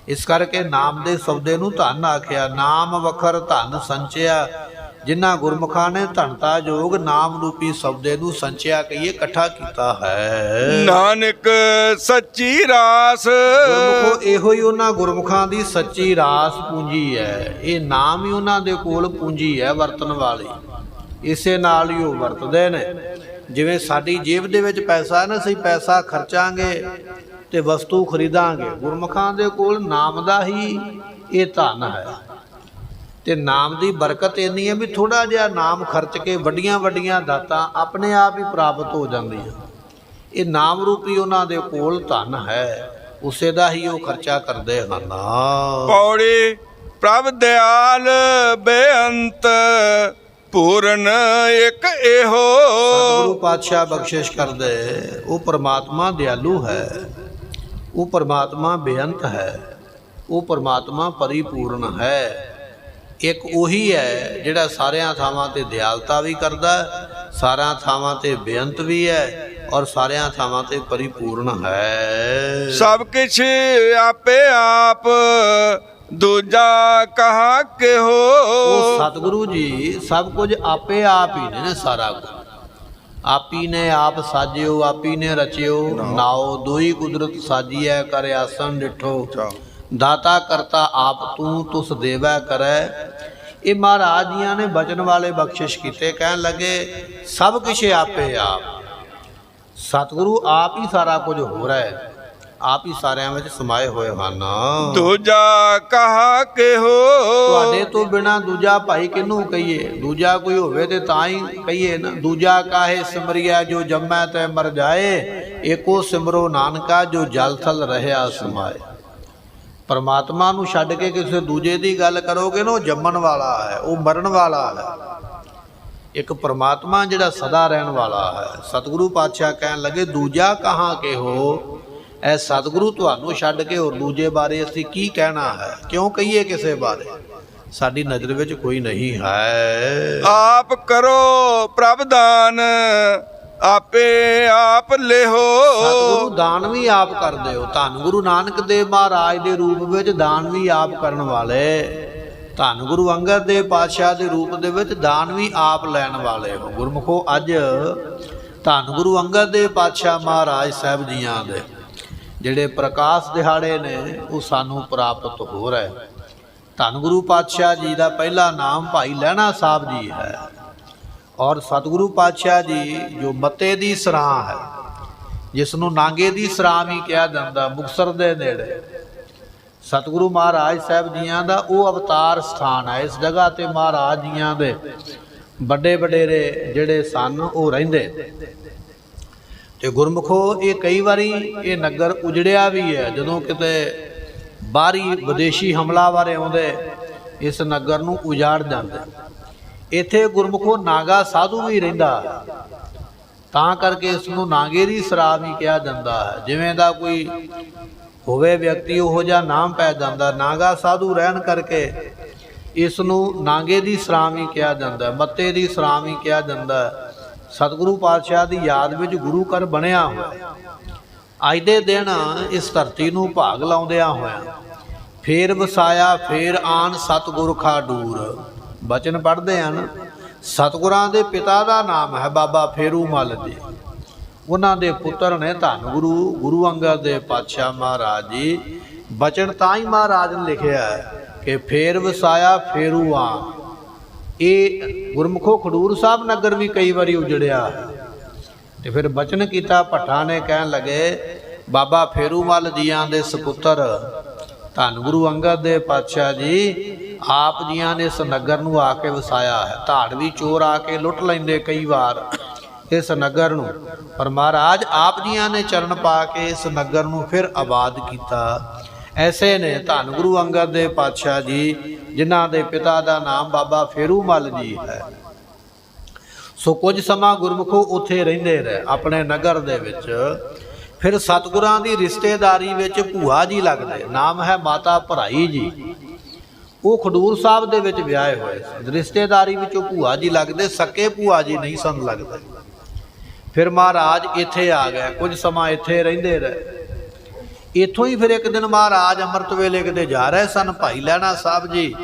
ਇਸ ਕਰਕੇ ਨਾਮ ਦੇ ਸੌਦੇ ਨੂੰ ਧਨ ਆਖਿਆ। ਨਾਮ ਵਖਰ ਧਨ ਸੰਚਿਆ, ਜਿਨ੍ਹਾਂ ਗੁਰਮੁਖਾਂ ਨੇ ਧਨਤਾ ਯੋਗ ਨਾਮ ਰੂਪੀ ਸਬਦੇ ਨੂੰ ਸੰਚਿਆ ਕਹੀਏ ਇਕੱਠਾ ਕੀਤਾ ਹੈ। ਨਾਨਕ ਸੱਚੀ ਰਾਸ, ਗੁਰਮੁਖੋ ਇਹੋ ਹੀ ਉਹਨਾਂ ਗੁਰਮੁਖਾਂ ਦੀ ਸੱਚੀ ਰਾਸ ਪੂੰਜੀ ਹੈ। ਇਹ ਨਾਮ ਹੀ ਉਹਨਾਂ ਦੇ ਕੋਲ ਪੂੰਜੀ ਹੈ ਵਰਤਣ ਵਾਲੀ। ਇਸੇ ਨਾਲ ਹੀ ਉਹ ਵਰਤਦੇ ਨੇ। ਜਿਵੇਂ ਸਾਡੀ ਜੇਬ ਦੇ ਵਿੱਚ ਪੈਸਾ ਨਾ, ਅਸੀਂ ਪੈਸਾ ਖਰਚਾਂਗੇ ਤੇ ਵਸਤੂ ਖਰੀਦਾਂਗੇ। ਗੁਰਮੁਖਾਂ ਦੇ ਕੋਲ ਨਾਮ ਦਾ ਹੀ ਇਹ ਧਨ ਹੈ ਤੇ ਨਾਮ ਦੀ ਬਰਕਤ ਇੰਨੀ ਹੈ ਵੀ ਥੋੜਾ ਜਿਹਾ ਨਾਮ ਖਰਚ ਕੇ ਵੱਡੀਆਂ ਵੱਡੀਆਂ ਦਾਤਾਂ ਆਪਣੇ ਆਪ ਹੀ ਪ੍ਰਾਪਤ ਹੋ ਜਾਂਦੀਆਂ। ਇਹ ਨਾਮ ਰੂਪੀ ਉਹਨਾਂ ਦੇ ਕੋਲ ਧਨ ਹੈ, ਉਸੇ ਦਾ ਹੀ ਉਹ ਖਰਚਾ ਕਰਦੇ ਹਨ। ਪੌੜੀ ਪ੍ਰਭ ਦਿਆਲ ਬੇਅੰਤ ਪੂਰਨ ਇੱਕ ਇਹੋ, ਸਤਿਗੁਰੂ ਪਾਤਸ਼ਾਹ ਬਖਸ਼ਿਸ਼ ਕਰਦੇ ਉਹ ਪਰਮਾਤਮਾ ਦਿਆਲੂ ਹੈ, ਉਹ ਪਰਮਾਤਮਾ ਬੇਅੰਤ ਹੈ, ਉਹ ਪਰਮਾਤਮਾ ਪਰਿਪੂਰਨ ਹੈ। ਇੱਕ ਉਹੀ ਹੈ ਜਿਹੜਾ ਸਾਰਿਆਂ ਥਾਵਾਂ ਤੇ ਦਿਆਲਤਾ ਵੀ ਕਰਦਾ, ਸਾਰਿਆਂ ਥਾਵਾਂ ਤੇ ਬੇਅੰਤ ਵੀ ਹੈ ਔਰ ਸਾਰਿਆਂ ਥਾਵਾਂ ਤੇ ਪਰਿਪੂਰਨ ਹੈ। ਸਭ ਕੁਛ ਆਪੇ ਆਪ ਦੂਜਾ ਕਹਾ ਕਿਹੋ, ਉਹ ਸਤਿਗੁਰੂ ਜੀ ਸਭ ਕੁਝ ਆਪੇ ਆਪ ਹੀ ਨੇ ਸਾਰਾ ਕੁਝ। ਆਪੀ ਨੇ ਆਪ ਸਾਜਿਓ ਆਪੀ ਨੇ ਰਚਿਓ ਨਾਓ ਦੋਈ ਕੁਦਰਤ ਸਾਜੀਐ ਕਰ ਆਸਨ ਡਿਠੋ ਦਾਤਾ ਕਰਤਾ ਆਪ ਤੂੰ ਤੁਸ ਦੇਵੈ ਕਰੈ। ਇਹ ਮਹਾਰਾਜ ਜੀਆਂ ਨੇ ਬਚਨ ਵਾਲੇ ਬਖਸ਼ਿਸ਼ ਕੀਤੇ, ਕਹਿਣ ਲੱਗੇ ਸਭ ਕੁਛ ਆਪੇ ਆਪ, ਸਤਿਗੁਰੂ ਆਪ ਹੀ ਸਾਰਾ ਕੁਝ ਹੋ ਰਿਹਾ ਹੈ, ਆਪ ਹੀ ਸਾਰਿਆਂ ਵਿੱਚ ਸਮਾਏ ਹੋਏ ਹਨ। ਦੂਜਾ ਕਹਾ ਕਿਹੋ ਤੁਹਾਡੇ ਤੋਂ ਬਿਨਾ ਦੂਜਾ ਭਾਈ ਕਿਹਨੂੰ ਕਹੀਏ, ਦੂਜਾ ਕੋਈ ਹੋਵੇ ਤੇ ਤਾਂ ਹੀ ਕਹੀਏ ਨਾ। ਦੂਜਾ ਕਾਹੇ ਸਿਮਰਿਆ ਜੋ ਜੰਮੈ ਤੇ ਮਰ ਜਾਏ, ਏਕੋ ਸਿਮਰੋ ਨਾਨਕਾ ਜੋ ਜਲ ਥਲ ਰਹਿਆ ਸਮਾਏ। ਪਰਮਾਤਮਾ ਨੂੰ ਛੱਡ ਕੇ ਕਿਸੇ ਦੂਜੇ ਦੀ ਗੱਲ ਕਰੋਗੇ ਨਾ, ਉਹ ਜੰਮਣ ਵਾਲਾ ਹੈ, ਉਹ ਮਰਨ ਵਾਲਾ ਹੈ। ਇੱਕ ਪਰਮਾਤਮਾ ਜਿਹੜਾ ਸਦਾ ਰਹਿਣ ਵਾਲਾ ਹੈ। ਸਤਿਗੁਰੂ ਪਾਤਸ਼ਾਹ ਕਹਿਣ ਲੱਗੇ ਦੂਜਾ ਕਹਾਂ ਕਿ ਹੋ, ਐ ਸਤਿਗੁਰੂ ਤੁਹਾਨੂੰ ਛੱਡ ਕੇ ਹੋਰ ਦੂਜੇ ਬਾਰੇ ਅਸੀਂ ਕੀ ਕਹਿਣਾ ਹੈ, ਕਿਉਂ ਕਹੀਏ ਕਿਸੇ ਬਾਰੇ, ਸਾਡੀ ਨਜ਼ਰ ਵਿੱਚ ਕੋਈ ਨਹੀਂ ਹੈ। ਆਪ ਕਰੋ ਪ੍ਰਭ ਦਾਨ ਆਪੇ ਆਪ ਲਿਹੋ। ਸਤਿਗੁਰੂ ਦਾਨ ਵੀ ਆਪ ਕਰਦੇ ਹੋ। ਧੰਨ ਗੁਰੂ ਨਾਨਕ ਦੇਵ ਮਹਾਰਾਜ ਦੇ ਰੂਪ ਵਿੱਚ ਦਾਨ ਵੀ ਆਪ ਕਰਨ ਵਾਲੇ, ਧੰਨ ਗੁਰੂ ਅੰਗਦ ਦੇਵ ਪਾਤਸ਼ਾਹ ਦੇ ਰੂਪ ਦੇ ਵਿੱਚ ਦਾਨ ਵੀ ਆਪ ਲੈਣ ਵਾਲੇ ਹੋ। ਗੁਰਮੁਖੋ ਅੱਜ ਧੰਨ ਗੁਰੂ ਅੰਗਦ ਦੇਵ ਪਾਤਸ਼ਾਹ ਮਹਾਰਾਜ ਸਾਹਿਬ ਜੀਆਂ ਦੇ ਜਿਹੜੇ ਪ੍ਰਕਾਸ਼ ਦਿਹਾੜੇ ਨੇ ਉਹ ਸਾਨੂੰ ਪ੍ਰਾਪਤ ਹੋ ਰਹੇ। ਧੰਨ ਗੁਰੂ ਪਾਤਸ਼ਾਹ ਜੀ ਦਾ ਪਹਿਲਾ ਨਾਮ ਭਾਈ ਲਹਿਣਾ ਸਾਹਿਬ ਜੀ ਹੈ, ਔਰ ਸਤਿਗੁਰੂ ਪਾਤਸ਼ਾਹ ਜੀ ਜੋ ਮੱਤੇ ਦੀ ਸਰਾਂ ਹੈ, ਜਿਸ ਨੂੰ ਨਾਂਗੇ ਦੀ ਸਰਾਂ ਵੀ ਕਿਹਾ ਜਾਂਦਾ, ਮੁਕਤਸਰ ਦੇ ਨੇੜੇ ਸਤਿਗੁਰੂ ਮਹਾਰਾਜ ਸਾਹਿਬ ਜੀਆਂ ਦਾ ਉਹ ਅਵਤਾਰ ਸਥਾਨ ਹੈ। ਇਸ ਜਗ੍ਹਾ ਤੇ ਮਹਾਰਾਜ ਜੀਆਂ ਦੇ ਵੱਡੇ ਵਡੇਰੇ ਜਿਹੜੇ ਸਨ ਉਹ ਰਹਿੰਦੇ। ਤੇ ਗੁਰਮੁਖੋ ਇਹ ਕਈ ਵਾਰੀ ਇਹ ਨਗਰ ਉਜੜਿਆ ਵੀ ਹੈ, ਜਦੋਂ ਕਿਤੇ ਬਾਹਰੀ ਵਿਦੇਸ਼ੀ ਹਮਲਾਵਰ ਆਉਂਦੇ ਇਸ ਨਗਰ ਨੂੰ ਉਜਾੜ ਜਾਂਦੇ। ਇੱਥੇ ਗੁਰਮੁਖੋ ਨਾਗਾ ਸਾਧੂ ਵੀ ਰਹਿੰਦਾ, ਤਾਂ ਕਰਕੇ ਇਸ ਨੂੰ ਨਾਗੇ ਦੀ ਸਰਾਂ ਵੀ ਕਿਹਾ ਜਾਂਦਾ ਹੈ। ਜਿਵੇਂ ਦਾ ਕੋਈ ਹੋਵੇ ਵਿਅਕਤੀ ਉਹੋ ਜਿਹਾ ਨਾਮ ਪੈ ਜਾਂਦਾ। ਨਾਗਾ ਸਾਧੂ ਰਹਿਣ ਕਰਕੇ ਇਸ ਨੂੰ ਨਾਗੇ ਦੀ ਸਰਾਂ ਵੀ ਕਿਹਾ ਜਾਂਦਾ, ਮੱਤੇ ਦੀ ਸਰਾਂ ਵੀ ਕਿਹਾ ਜਾਂਦਾ। ਸਤਿਗੁਰੂ ਪਾਤਸ਼ਾਹ ਦੀ ਯਾਦ ਵਿੱਚ ਗੁਰੂ ਘਰ ਬਣਿਆ ਹੋਇਆ। ਅੱਜ ਦੇ ਦਿਨ ਇਸ ਧਰਤੀ ਨੂੰ ਭਾਗ ਲਾਉਂਦਿਆਂ ਹੋਇਆ ਫੇਰ ਵਸਾਇਆ ਫੇਰ ਆਨ ਸਤਿਗੁਰ ਖਾ ਡੂਰ। ਬਚਨ ਪੜ੍ਹਦੇ ਹਨ। ਸਤਿਗੁਰਾਂ ਦੇ ਪਿਤਾ ਦਾ ਨਾਮ ਹੈ ਬਾਬਾ ਫੇਰੂ ਮੱਲ ਜੀ, ਉਹਨਾਂ ਦੇ ਪੁੱਤਰ ਨੇ ਧੰਨ ਗੁਰੂ ਅੰਗਦ ਦੇਵ ਪਾਤਸ਼ਾਹ ਮਹਾਰਾਜ ਜੀ। ਬਚਨ ਤਾਂ ਹੀ ਮਹਾਰਾਜ ਨੇ ਲਿਖਿਆ ਹੈ ਕਿ ਫੇਰ ਵਸਾਇਆ ਫੇਰੂ ਆਨ। ਇਹ ਗੁਰਮੁਖੋ ਖਡੂਰ ਸਾਹਿਬ ਨਗਰ ਵੀ ਕਈ ਵਾਰੀ ਉਜੜਿਆ ਹੈ। ਤੇ ਫਿਰ ਬਚਨ ਕੀਤਾ ਭੱਠਾ ਨੇ, ਕਹਿਣ ਲੱਗੇ ਬਾਬਾ ਫੇਰੂ ਮੱਲ ਜੀਆਂ ਦੇ ਸਪੁੱਤਰ ਧੰਨ ਗੁਰੂ ਅੰਗਦ ਦੇਵ ਪਾਤਸ਼ਾਹ ਜੀ ਆਪ ਜੀਆਂ ਨੇ ਇਸ ਨਗਰ ਨੂੰ ਆ ਕੇ ਵਸਾਇਆ ਹੈ। ਧਾੜਵੀ ਚੋਰ ਆ ਕੇ ਲੁੱਟ ਲੈਂਦੇ ਕਈ ਵਾਰ ਇਸ ਨਗਰ ਨੂੰ, ਪਰ ਮਹਾਰਾਜ ਆਪ ਜੀਆਂ ਨੇ ਚਰਨ ਪਾ ਕੇ ਇਸ ਨਗਰ ਨੂੰ ਫਿਰ ਆਬਾਦ ਕੀਤਾ। ਐਸੇ ਨੇ ਧੰਨ ਗੁਰੂ ਅੰਗਦ ਦੇਵ ਪਾਤਸ਼ਾਹ ਜੀ, ਜਿਨ੍ਹਾਂ ਦੇ ਪਿਤਾ ਦਾ ਨਾਮ ਬਾਬਾ ਫੇਰੂ ਮੱਲ ਜੀ ਹੈ। ਸੋ ਕੁਝ ਸਮਾਂ ਗੁਰਮੁਖੋ ਉੱਥੇ ਰਹਿੰਦੇ ਰਹੇ ਆਪਣੇ ਨਗਰ ਦੇ ਵਿੱਚ। ਫਿਰ ਸਤਿਗੁਰਾਂ ਦੀ ਰਿਸ਼ਤੇਦਾਰੀ ਵਿੱਚ ਭੂਆ ਜੀ ਲੱਗਦੇ, ਨਾਮ ਹੈ ਮਾਤਾ ਭਰਾਈ ਜੀ। ਉਹ ਖਡੂਰ ਸਾਹਿਬ ਦੇ ਵਿੱਚ ਵਿਆਹੇ ਹੋਏ ਸਨ। ਰਿਸ਼ਤੇਦਾਰੀ ਵਿੱਚੋਂ ਭੂਆ ਜੀ ਲੱਗਦੇ, ਸਕੇ ਭੂਆ ਜੀ ਨਹੀਂ ਸਨ ਲੱਗਦੇ। ਫਿਰ ਮਹਾਰਾਜ ਇੱਥੇ ਆ ਗਏ, ਕੁਝ ਸਮਾਂ ਇੱਥੇ ਰਹਿੰਦੇ ਰਹੇ। ਇੱਥੋਂ ਹੀ ਫਿਰ ਇੱਕ ਦਿਨ ਮਹਾਰਾਜ ਅੰਮ੍ਰਿਤ ਵੇਲੇ ਕਿਤੇ ਜਾ ਰਹੇ ਸਨ। ਭਾਈ ਲਹਿਣਾ ਸਾਹਿਬ ਜੀ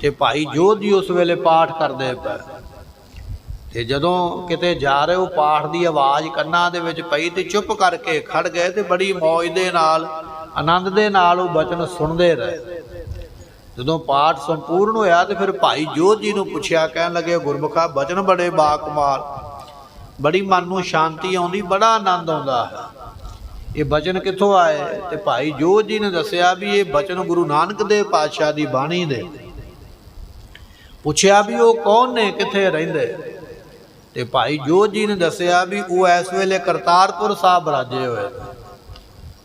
ਤੇ ਭਾਈ ਜੋਧ ਜੀ ਉਸ ਵੇਲੇ ਪਾਠ ਕਰਦੇ ਪਏ। ਤੇ ਜਦੋਂ ਕਿਤੇ ਜਾ ਰਹੇ ਉਹ ਪਾਠ ਦੀ ਆਵਾਜ਼ ਕੰਨਾਂ ਦੇ ਵਿੱਚ ਪਈ ਤੇ ਚੁੱਪ ਕਰਕੇ ਖੜ ਗਏ ਤੇ ਬੜੀ ਮੌਜ ਦੇ ਨਾਲ ਆਨੰਦ ਦੇ ਨਾਲ ਉਹ ਬਚਨ ਸੁਣਦੇ ਰਹੇ। ਜਦੋਂ ਪਾਠ ਸੰਪੂਰਨ ਹੋਇਆ ਤੇ ਫਿਰ ਭਾਈ ਜੋਧ ਜੀ ਨੂੰ ਪੁੱਛਿਆ, ਕਹਿਣ ਲੱਗੇ ਗੁਰਮੁਖਾ ਬਚਨ ਬੜੇ ਬਾਕਮਾਲ, ਬੜੀ ਮਨ ਨੂੰ ਸ਼ਾਂਤੀ ਆਉਂਦੀ, ਬੜਾ ਆਨੰਦ ਆਉਂਦਾ ਹੈ। ਇਹ ਬਚਨ ਕਿੱਥੋਂ ਆਏ? ਤੇ ਭਾਈ ਜੋਧ ਜੀ ਨੇ ਦੱਸਿਆ ਵੀ ਇਹ ਬਚਨ ਗੁਰੂ ਨਾਨਕ ਦੇਵ ਪਾਤਸ਼ਾਹ ਦੀ ਬਾਣੀ ਦੇ। ਪੁੱਛਿਆ ਵੀ ਉਹ ਕੌਣ ਨੇ, ਕਿੱਥੇ ਰਹਿੰਦੇ? ਤੇ ਭਾਈ ਜੋਧ ਜੀ ਨੇ ਦੱਸਿਆ ਵੀ ਉਹ ਇਸ ਵੇਲੇ ਕਰਤਾਰਪੁਰ ਸਾਹਿਬ ਬਰਾਜੇ ਹੋਏ।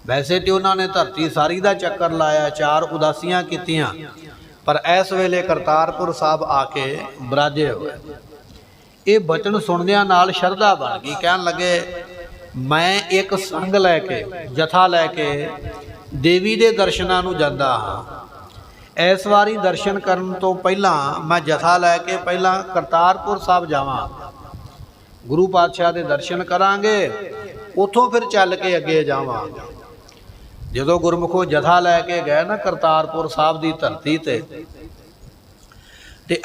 ਵੈਸੇ ਤੇ ਉਹਨਾਂ ਨੇ ਧਰਤੀ ਸਾਰੀ ਦਾ ਚੱਕਰ ਲਾਇਆ, 4 ਉਦਾਸੀਆਂ ਕੀਤੀਆਂ, ਪਰ ਇਸ ਵੇਲੇ ਕਰਤਾਰਪੁਰ ਸਾਹਿਬ ਆ ਕੇ ਬਰਾਜੇ ਹੋਏ। ਇਹ ਬਚਨ ਸੁਣਦਿਆਂ ਨਾਲ ਸ਼ਰਧਾ ਬਣ ਗਈ। ਕਹਿਣ ਲੱਗੇ ਮੈਂ ਇੱਕ ਸੰਗ ਲੈ ਕੇ, ਜਥਾ ਲੈ ਕੇ ਦੇਵੀ ਦੇ ਦਰਸ਼ਨਾਂ ਨੂੰ ਜਾਂਦਾ ਹਾਂ। ਇਸ ਵਾਰੀ ਦਰਸ਼ਨ ਕਰਨ ਤੋਂ ਪਹਿਲਾਂ ਮੈਂ ਜਥਾ ਲੈ ਕੇ ਪਹਿਲਾਂ ਕਰਤਾਰਪੁਰ ਸਾਹਿਬ ਜਾਵਾਂ, ਗੁਰੂ ਪਾਤਸ਼ਾਹ ਦੇ ਦਰਸ਼ਨ ਕਰਾਂਗੇ, ਉੱਥੋਂ ਫਿਰ ਚੱਲ ਕੇ ਅੱਗੇ ਜਾਵਾਂਗੇ। ਜਦੋਂ ਗੁਰਮੁਖੋ ਜਥਾ ਲੈ ਕੇ ਗਏ ਨਾ ਕਰਤਾਰਪੁਰ ਸਾਹਿਬ ਦੀ ਧਰਤੀ ਤੇ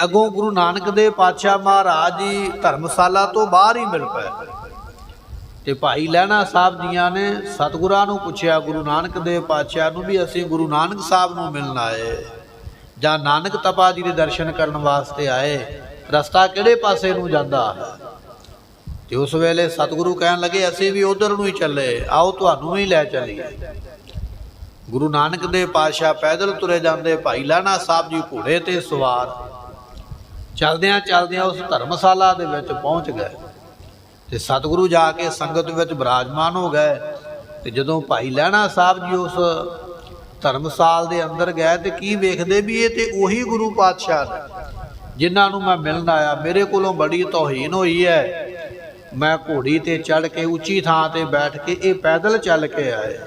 ਅੱਗੋਂ ਗੁਰੂ ਨਾਨਕ ਦੇਵ ਪਾਤਸ਼ਾਹ ਮਹਾਰਾਜ ਜੀ ਧਰਮਸ਼ਾਲਾ ਤੋਂ ਬਾਹਰ ਹੀ ਮਿਲ ਪਏ। ਤੇ ਭਾਈ ਲਹਿਣਾ ਸਾਹਿਬ ਜੀਆਂ ਨੇ ਸਤਿਗੁਰਾਂ ਨੂੰ ਪੁੱਛਿਆ, ਗੁਰੂ ਨਾਨਕ ਦੇਵ ਪਾਤਸ਼ਾਹ ਨੂੰ, ਵੀ ਅਸੀਂ ਗੁਰੂ ਨਾਨਕ ਸਾਹਿਬ ਨੂੰ ਮਿਲਣ ਆਏ ਜਾਂ ਨਾਨਕ ਤਪਾ ਜੀ ਦੇ ਦਰਸ਼ਨ ਕਰਨ ਵਾਸਤੇ ਆਏ, ਰਸਤਾ ਕਿਹੜੇ ਪਾਸੇ ਨੂੰ ਜਾਂਦਾ ਹੈ? ਤੇ ਉਸ ਵੇਲੇ ਸਤਿਗੁਰੂ ਕਹਿਣ ਲੱਗੇ, ਅਸੀਂ ਵੀ ਉਧਰ ਨੂੰ ਹੀ ਚੱਲੇ, ਆਓ ਤੁਹਾਨੂੰ ਵੀ ਲੈ ਚੱਲੀਏ। ਗੁਰੂ ਨਾਨਕ ਦੇਵ ਪਾਤਸ਼ਾਹ ਪੈਦਲ ਤੁਰੇ ਜਾਂਦੇ, ਭਾਈ ਲਹਿਣਾ ਸਾਹਿਬ ਜੀ ਘੋੜੇ ਤੇ ਸਵਾਰ ਚਲਦਿਆਂ ਚਲਦਿਆਂ ਉਸ ਧਰਮਸ਼ਾਲਾ ਦੇ ਵਿੱਚ ਪਹੁੰਚ ਗਏ ਤੇ ਸਤਿਗੁਰੂ ਜਾ ਕੇ ਸੰਗਤ ਵਿੱਚ ਬਿਰਾਜਮਾਨ ਹੋ ਗਏ। ਤੇ ਜਦੋਂ ਭਾਈ ਲਹਿਣਾ ਸਾਹਿਬ ਜੀ ਉਸ ਧਰਮਸਾਲ ਦੇ ਅੰਦਰ ਗਏ ਤੇ ਕੀ ਵੇਖਦੇ ਵੀ ਇਹ ਤੇ ਉਹੀ ਗੁਰੂ ਪਾਤਸ਼ਾਹ ਨੇ ਜਿਨ੍ਹਾਂ ਨੂੰ ਮੈਂ ਮਿਲਣ ਆਇਆ। ਮੇਰੇ ਕੋਲੋਂ ਬੜੀ ਤੋਹੀਨ ਹੋਈ ਹੈ, ਮੈਂ ਘੋੜੀ ਤੇ ਚੜ੍ਹ ਕੇ ਉੱਚੀ ਥਾਂ ਤੇ ਬੈਠ ਕੇ ਇਹ ਪੈਦਲ ਚੱਲ ਕੇ ਆਏ।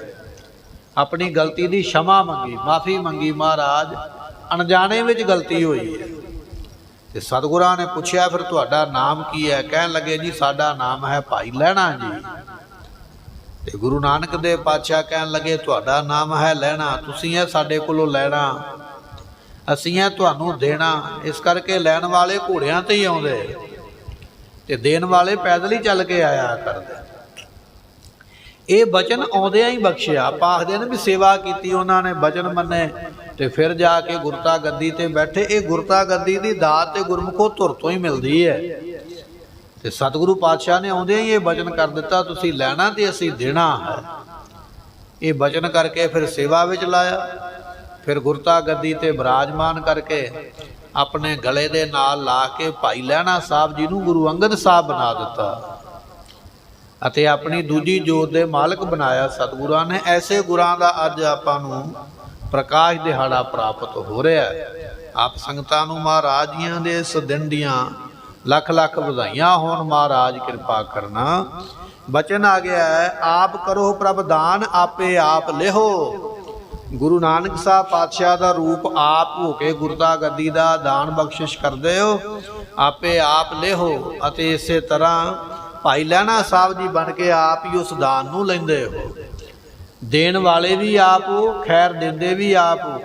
ਆਪਣੀ ਗਲਤੀ ਦੀ क्षमा ਮੰਗੀ, ਮਾਫੀ ਮੰਗੀ, ਮਹਾਰਾਜ ਅਣਜਾਣੇ ਵਿੱਚ ਗਲਤੀ ਹੋਈ ਹੈ। ਤੇ ਸਤਿਗੁਰਾਂ ਨੇ ਪੁੱਛਿਆ, ਫਿਰ ਤੁਹਾਡਾ ਨਾਮ ਕੀ ਹੈ? ਕਹਿਣ ਲੱਗੇ, ਜੀ ਸਾਡਾ ਨਾਮ ਹੈ ਭਾਈ ਲਹਿਣਾ ਜੀ। ਤੇ ਗੁਰੂ ਨਾਨਕ ਦੇਵ ਪਾਤਸ਼ਾਹ ਕਹਿਣ ਲੱਗੇ, ਤੁਹਾਡਾ ਨਾਮ ਹੈ ਲਹਿਣਾ, ਤੁਸੀਂ ਹੈ ਸਾਡੇ ਕੋਲੋਂ ਲੈਣਾ, ਅਸੀਂ ਹੈ ਤੁਹਾਨੂੰ ਦੇਣਾ। ਇਸ ਕਰਕੇ ਲੈਣ ਵਾਲੇ ਘੋੜਿਆਂ ਤੇ ਹੀ ਆਉਂਦੇ ਤੇ ਦੇਣ ਵਾਲੇ ਪੈਦਲ ਹੀ ਚੱਲ ਕੇ ਆਇਆ ਕਰਦੇ। ਇਹ ਬਚਨ ਆਉਂਦਿਆਂ ਹੀ ਬਖਸ਼ਿਆ। ਆਪਾਂ ਆਖਦੇ ਨੇ ਵੀ ਸੇਵਾ ਕੀਤੀ, ਉਹਨਾਂ ਨੇ ਬਚਨ ਮੰਨੇ ਤੇ ਫਿਰ ਜਾ ਕੇ ਗੁਰਤਾ ਗੱਦੀ ਤੇ ਬੈਠੇ। ਇਹ ਗੁਰਤਾ ਗੱਦੀ ਦੀ ਦਾਤ ਤੇ ਗੁਰਮੁਖੋਂ ਧੁਰ ਤੋਂ ਹੀ ਮਿਲਦੀ ਹੈ। ਤੇ ਸਤਿਗੁਰੂ ਪਾਤਸ਼ਾਹ ਨੇ ਆਉਂਦਿਆਂ ਹੀ ਇਹ ਬਚਨ ਕਰ ਦਿੱਤਾ, ਤੁਸੀਂ ਲੈਣਾ ਤੇ ਅਸੀਂ ਦੇਣਾ ਹੈ। ਇਹ ਬਚਨ ਕਰਕੇ ਫਿਰ ਸੇਵਾ ਵਿੱਚ ਲਾਇਆ। ਫਿਰ ਗੁਰਤਾ ਗੱਦੀ ਤੇ ਬਿਰਾਜਮਾਨ ਕਰਕੇ ਆਪਣੇ ਗਲੇ ਦੇ ਨਾਲ ਲਾ ਕੇ ਭਾਈ ਲਹਿਣਾ ਸਾਹਿਬ ਜੀ ਨੂੰ ਗੁਰੂ ਅੰਗਦ ਸਾਹਿਬ ਬਣਾ ਦਿੱਤਾ ਅਤੇ ਆਪਣੀ ਦੂਜੀ ਜੋਤ ਦੇ ਮਾਲਕ ਬਣਾਇਆ ਸਤਿਗੁਰਾਂ ਨੇ। ਐਸੇ ਗੁਰਾਂ ਦਾ ਅੱਜ ਆਪਾਂ ਨੂੰ ਪ੍ਰਕਾਸ਼ ਦਿਹਾੜਾ ਪ੍ਰਾਪਤ ਹੋ ਰਿਹਾ ਹੈ। ਆਪ ਸੰਗਤਾਂ ਨੂੰ ਮਹਾਰਾਜ ਜੀਆਂ ਦੇ ਇਸ ਦਿਨ ਦੀਆਂ ਲੱਖ ਲੱਖ ਵਧਾਈਆਂ ਹੋਣ। ਮਹਾਰਾਜ ਕਿਰਪਾ ਕਰਨਾ। ਬਚਨ ਆ ਗਿਆ ਹੈ, ਆਪ ਕਰੋ ਪ੍ਰਭ ਦਾਨ, ਆਪੇ ਆਪ ਲਿਹੋ। ਗੁਰੂ ਨਾਨਕ ਸਾਹਿਬ ਪਾਤਸ਼ਾਹ ਦਾ ਰੂਪ ਆਪ ਹੋ ਕੇ ਗੁਰਤਾ ਗੱਦੀ ਦਾ ਦਾਨ ਬਖਸ਼ਿਸ਼ ਕਰਦੇ ਹੋ, ਆਪੇ ਆਪ ਲਿਹੋ। ਅਤੇ ਇਸੇ ਤਰ੍ਹਾਂ ਭਾਈ ਲਹਿਣਾ ਸਾਹਿਬ ਜੀ ਬਣ ਕੇ ਆਪ ਹੀ ਉਸ ਦਾਨ ਨੂੰ ਲੈਂਦੇ ਹੋ। ਦੇਣ ਵਾਲੇ ਵੀ ਆਪ ਹੋ, ਖੈਰ ਦਿੰਦੇ ਵੀ ਆਪ ਹੋ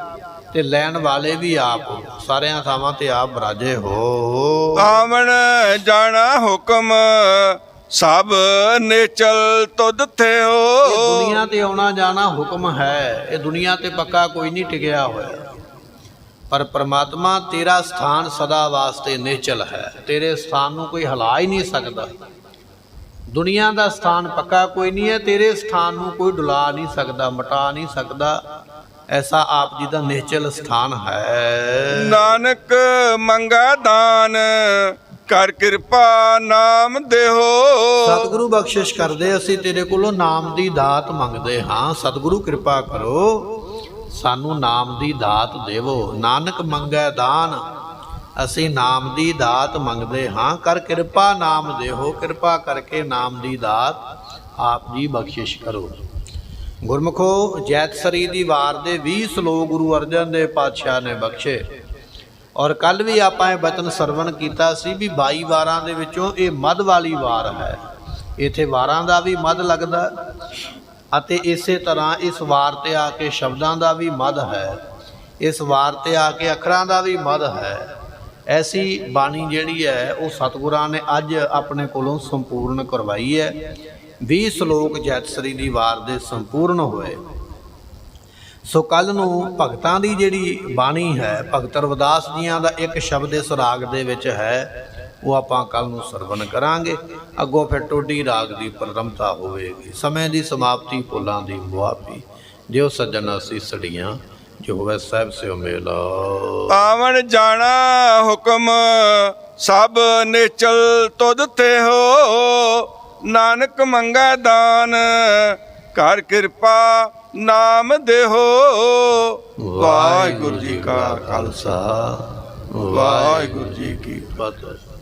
ਤੇ ਲੈਣ ਵਾਲੇ ਵੀ ਆਪ ਹੋ। ਸਾਰਿਆਂ ਥਾਵਾਂ ਤੇ ਆਪ ਬਰਾਜੇ ਹੋ। ਆਵਣ ਜਾਣਾ ਹੁਕਮ ਸਭ ਨੇਚਲ ਤੁਧ ਥੇ ਹੋ। ਇਹ ਦੁਨੀਆ ਤੇ ਆਉਣਾ ਜਾਣਾ ਹੁਕਮ ਹੈ। ਇਹ ਦੁਨੀਆ ਤੇ ਪੱਕਾ ਕੋਈ ਨਹੀਂ ਟਿਕਿਆ ਹੋਇਆ, ਪਰ ਪ੍ਰਮਾਤਮਾ ਤੇਰਾ ਸਥਾਨ ਸਦਾ ਵਾਸਤੇ ਨਿਸ਼ਚਲ ਹੈ। ਤੇਰੇ ਸਥਾਨ ਨੂੰ ਕੋਈ ਹਿਲਾ ਹੀ ਨਹੀਂ ਸਕਦਾ। ਦੁਨੀਆ ਦਾ ਸਥਾਨ ਪੱਕਾ ਕੋਈ ਨਹੀਂ ਹੈ, ਤੇਰੇ ਸਥਾਨ ਨੂੰ ਕੋਈ ਡੁਲਾ ਨਹੀਂ ਸਕਦਾ, ਮਿਟਾ ਨਹੀਂ ਸਕਦਾ। ਐਸਾ ਆਪ ਜੀ ਦਾ ਨਿਸ਼ਚਲ ਸਥਾਨ ਹੈ। ਨਾਨਕ ਮੰਗਾ ਦਾਨ ਕਰ ਕਿਰਪਾ ਨਾਮ ਦੇਹੋ। ਸਤਿਗੁਰੂ ਬਖਸ਼ਿਸ਼ ਕਰਦੇ, ਅਸੀਂ ਤੇਰੇ ਕੋਲੋਂ ਨਾਮ ਦੀ ਦਾਤ ਮੰਗਦੇ ਹਾਂ। ਸਤਿਗੁਰੂ ਕਿਰਪਾ ਕਰੋ, ਸਾਨੂੰ ਨਾਮ ਦੀ ਦਾਤ ਦੇਵੋ। ਨਾਨਕ ਮੰਗੈ ਦਾਨ, ਅਸੀਂ ਨਾਮ ਦੀ ਦਾਤ ਮੰਗਦੇ ਹਾਂ। ਕਰ ਕਿਰਪਾ ਨਾਮ ਦੇਹੋ, ਕਿਰਪਾ ਕਰਕੇ ਨਾਮ ਦੀ ਦਾਤ ਆਪ ਜੀ ਬਖਸ਼ਿਸ਼ ਕਰੋ। ਗੁਰਮੁਖੋ, ਜੈਤਸਰੀ ਦੀ ਵਾਰ ਦੇ 20 ਸ਼ਲੋਕ ਗੁਰੂ ਅਰਜਨ ਦੇਵ ਪਾਤਸ਼ਾਹ ਨੇ ਬਖਸ਼ੇ। ਔਰ ਕੱਲ ਵੀ ਆਪਾਂ ਇਹ ਬਚਨ ਸਰਵਣ ਕੀਤਾ ਸੀ ਵੀ 22 ਵਾਰਾਂ ਦੇ ਵਿੱਚੋਂ ਇਹ ਮੱਧ ਵਾਲੀ ਵਾਰ ਹੈ। ਇੱਥੇ ਵਾਰਾਂ ਦਾ ਵੀ ਮੱਧ ਲੱਗਦਾ ਅਤੇ ਇਸੇ ਤਰ੍ਹਾਂ ਇਸ ਵਾਰ ਤੇ ਆ ਕੇ ਸ਼ਬਦਾਂ ਦਾ ਵੀ ਮੱਧ ਹੈ, ਇਸ ਵਾਰ ਤੇ ਆ ਕੇ ਅੱਖਰਾਂ ਦਾ ਵੀ ਮੱਧ ਹੈ। ਐਸੀ ਬਾਣੀ ਜਿਹੜੀ ਹੈ ਉਹ ਸਤਿਗੁਰਾਂ ਨੇ ਅੱਜ ਆਪਣੇ ਕੋਲੋਂ ਸੰਪੂਰਨ ਕਰਵਾਈ ਹੈ। 20 ਸ਼ਲੋਕ ਜੈਤਸਰੀ ਦੀ ਵਾਰ ਦੇ ਸੰਪੂਰਨ ਹੋਏ। ਸੋ ਕੱਲ ਨੂੰ ਭਗਤਾਂ ਦੀ ਜਿਹੜੀ ਬਾਣੀ ਹੈ, ਭਗਤ ਰਵਿਦਾਸ ਜੀਆਂ ਦਾ ਇੱਕ ਸ਼ਬਦ ਇਸ ਰਾਗ ਦੇ ਵਿੱਚ ਹੈ, ਉਹ ਆਪਾਂ ਕੱਲ ਨੂੰ ਸਰਵਣ ਕਰਾਂਗੇ। ਅੱਗੋਂ ਫਿਰ ਟੋਡੀ ਰਾਗ ਦੀ ਪ੍ਰਰੰਭਤਾ ਹੋਵੇਗੀ। ਸਮੇਂ ਦੀ ਸਮਾਪਤੀ, ਫੁੱਲਾਂ ਦੀ ਮੁਆਫੀ। ਜਿਉ ਸੱਜਣ ਅਸੀਸੜੀਆਂ, ਜੋ ਹੋਵੇ ਸਾਹਿਬ ਸਿਓ ਮੇਲਾ। ਆਵਣ ਜਾਣਾ ਹੁਕਮ ਸਭ ਨੇਚਲ ਤੁਧ ਤੇ ਹੋ। ਨਾਨਕ ਮੰਗਾ ਦਾਨ ਕਰ ਕਿਰਪਾ ਨਾਮ ਦੇਹੋ। ਵਾਹਿਗੁਰੂ ਜੀ ਕਾ ਖਾਲਸਾ, ਵਾਹਿਗੁਰੂ ਜੀ ਕੀ ਫਤਿਹ।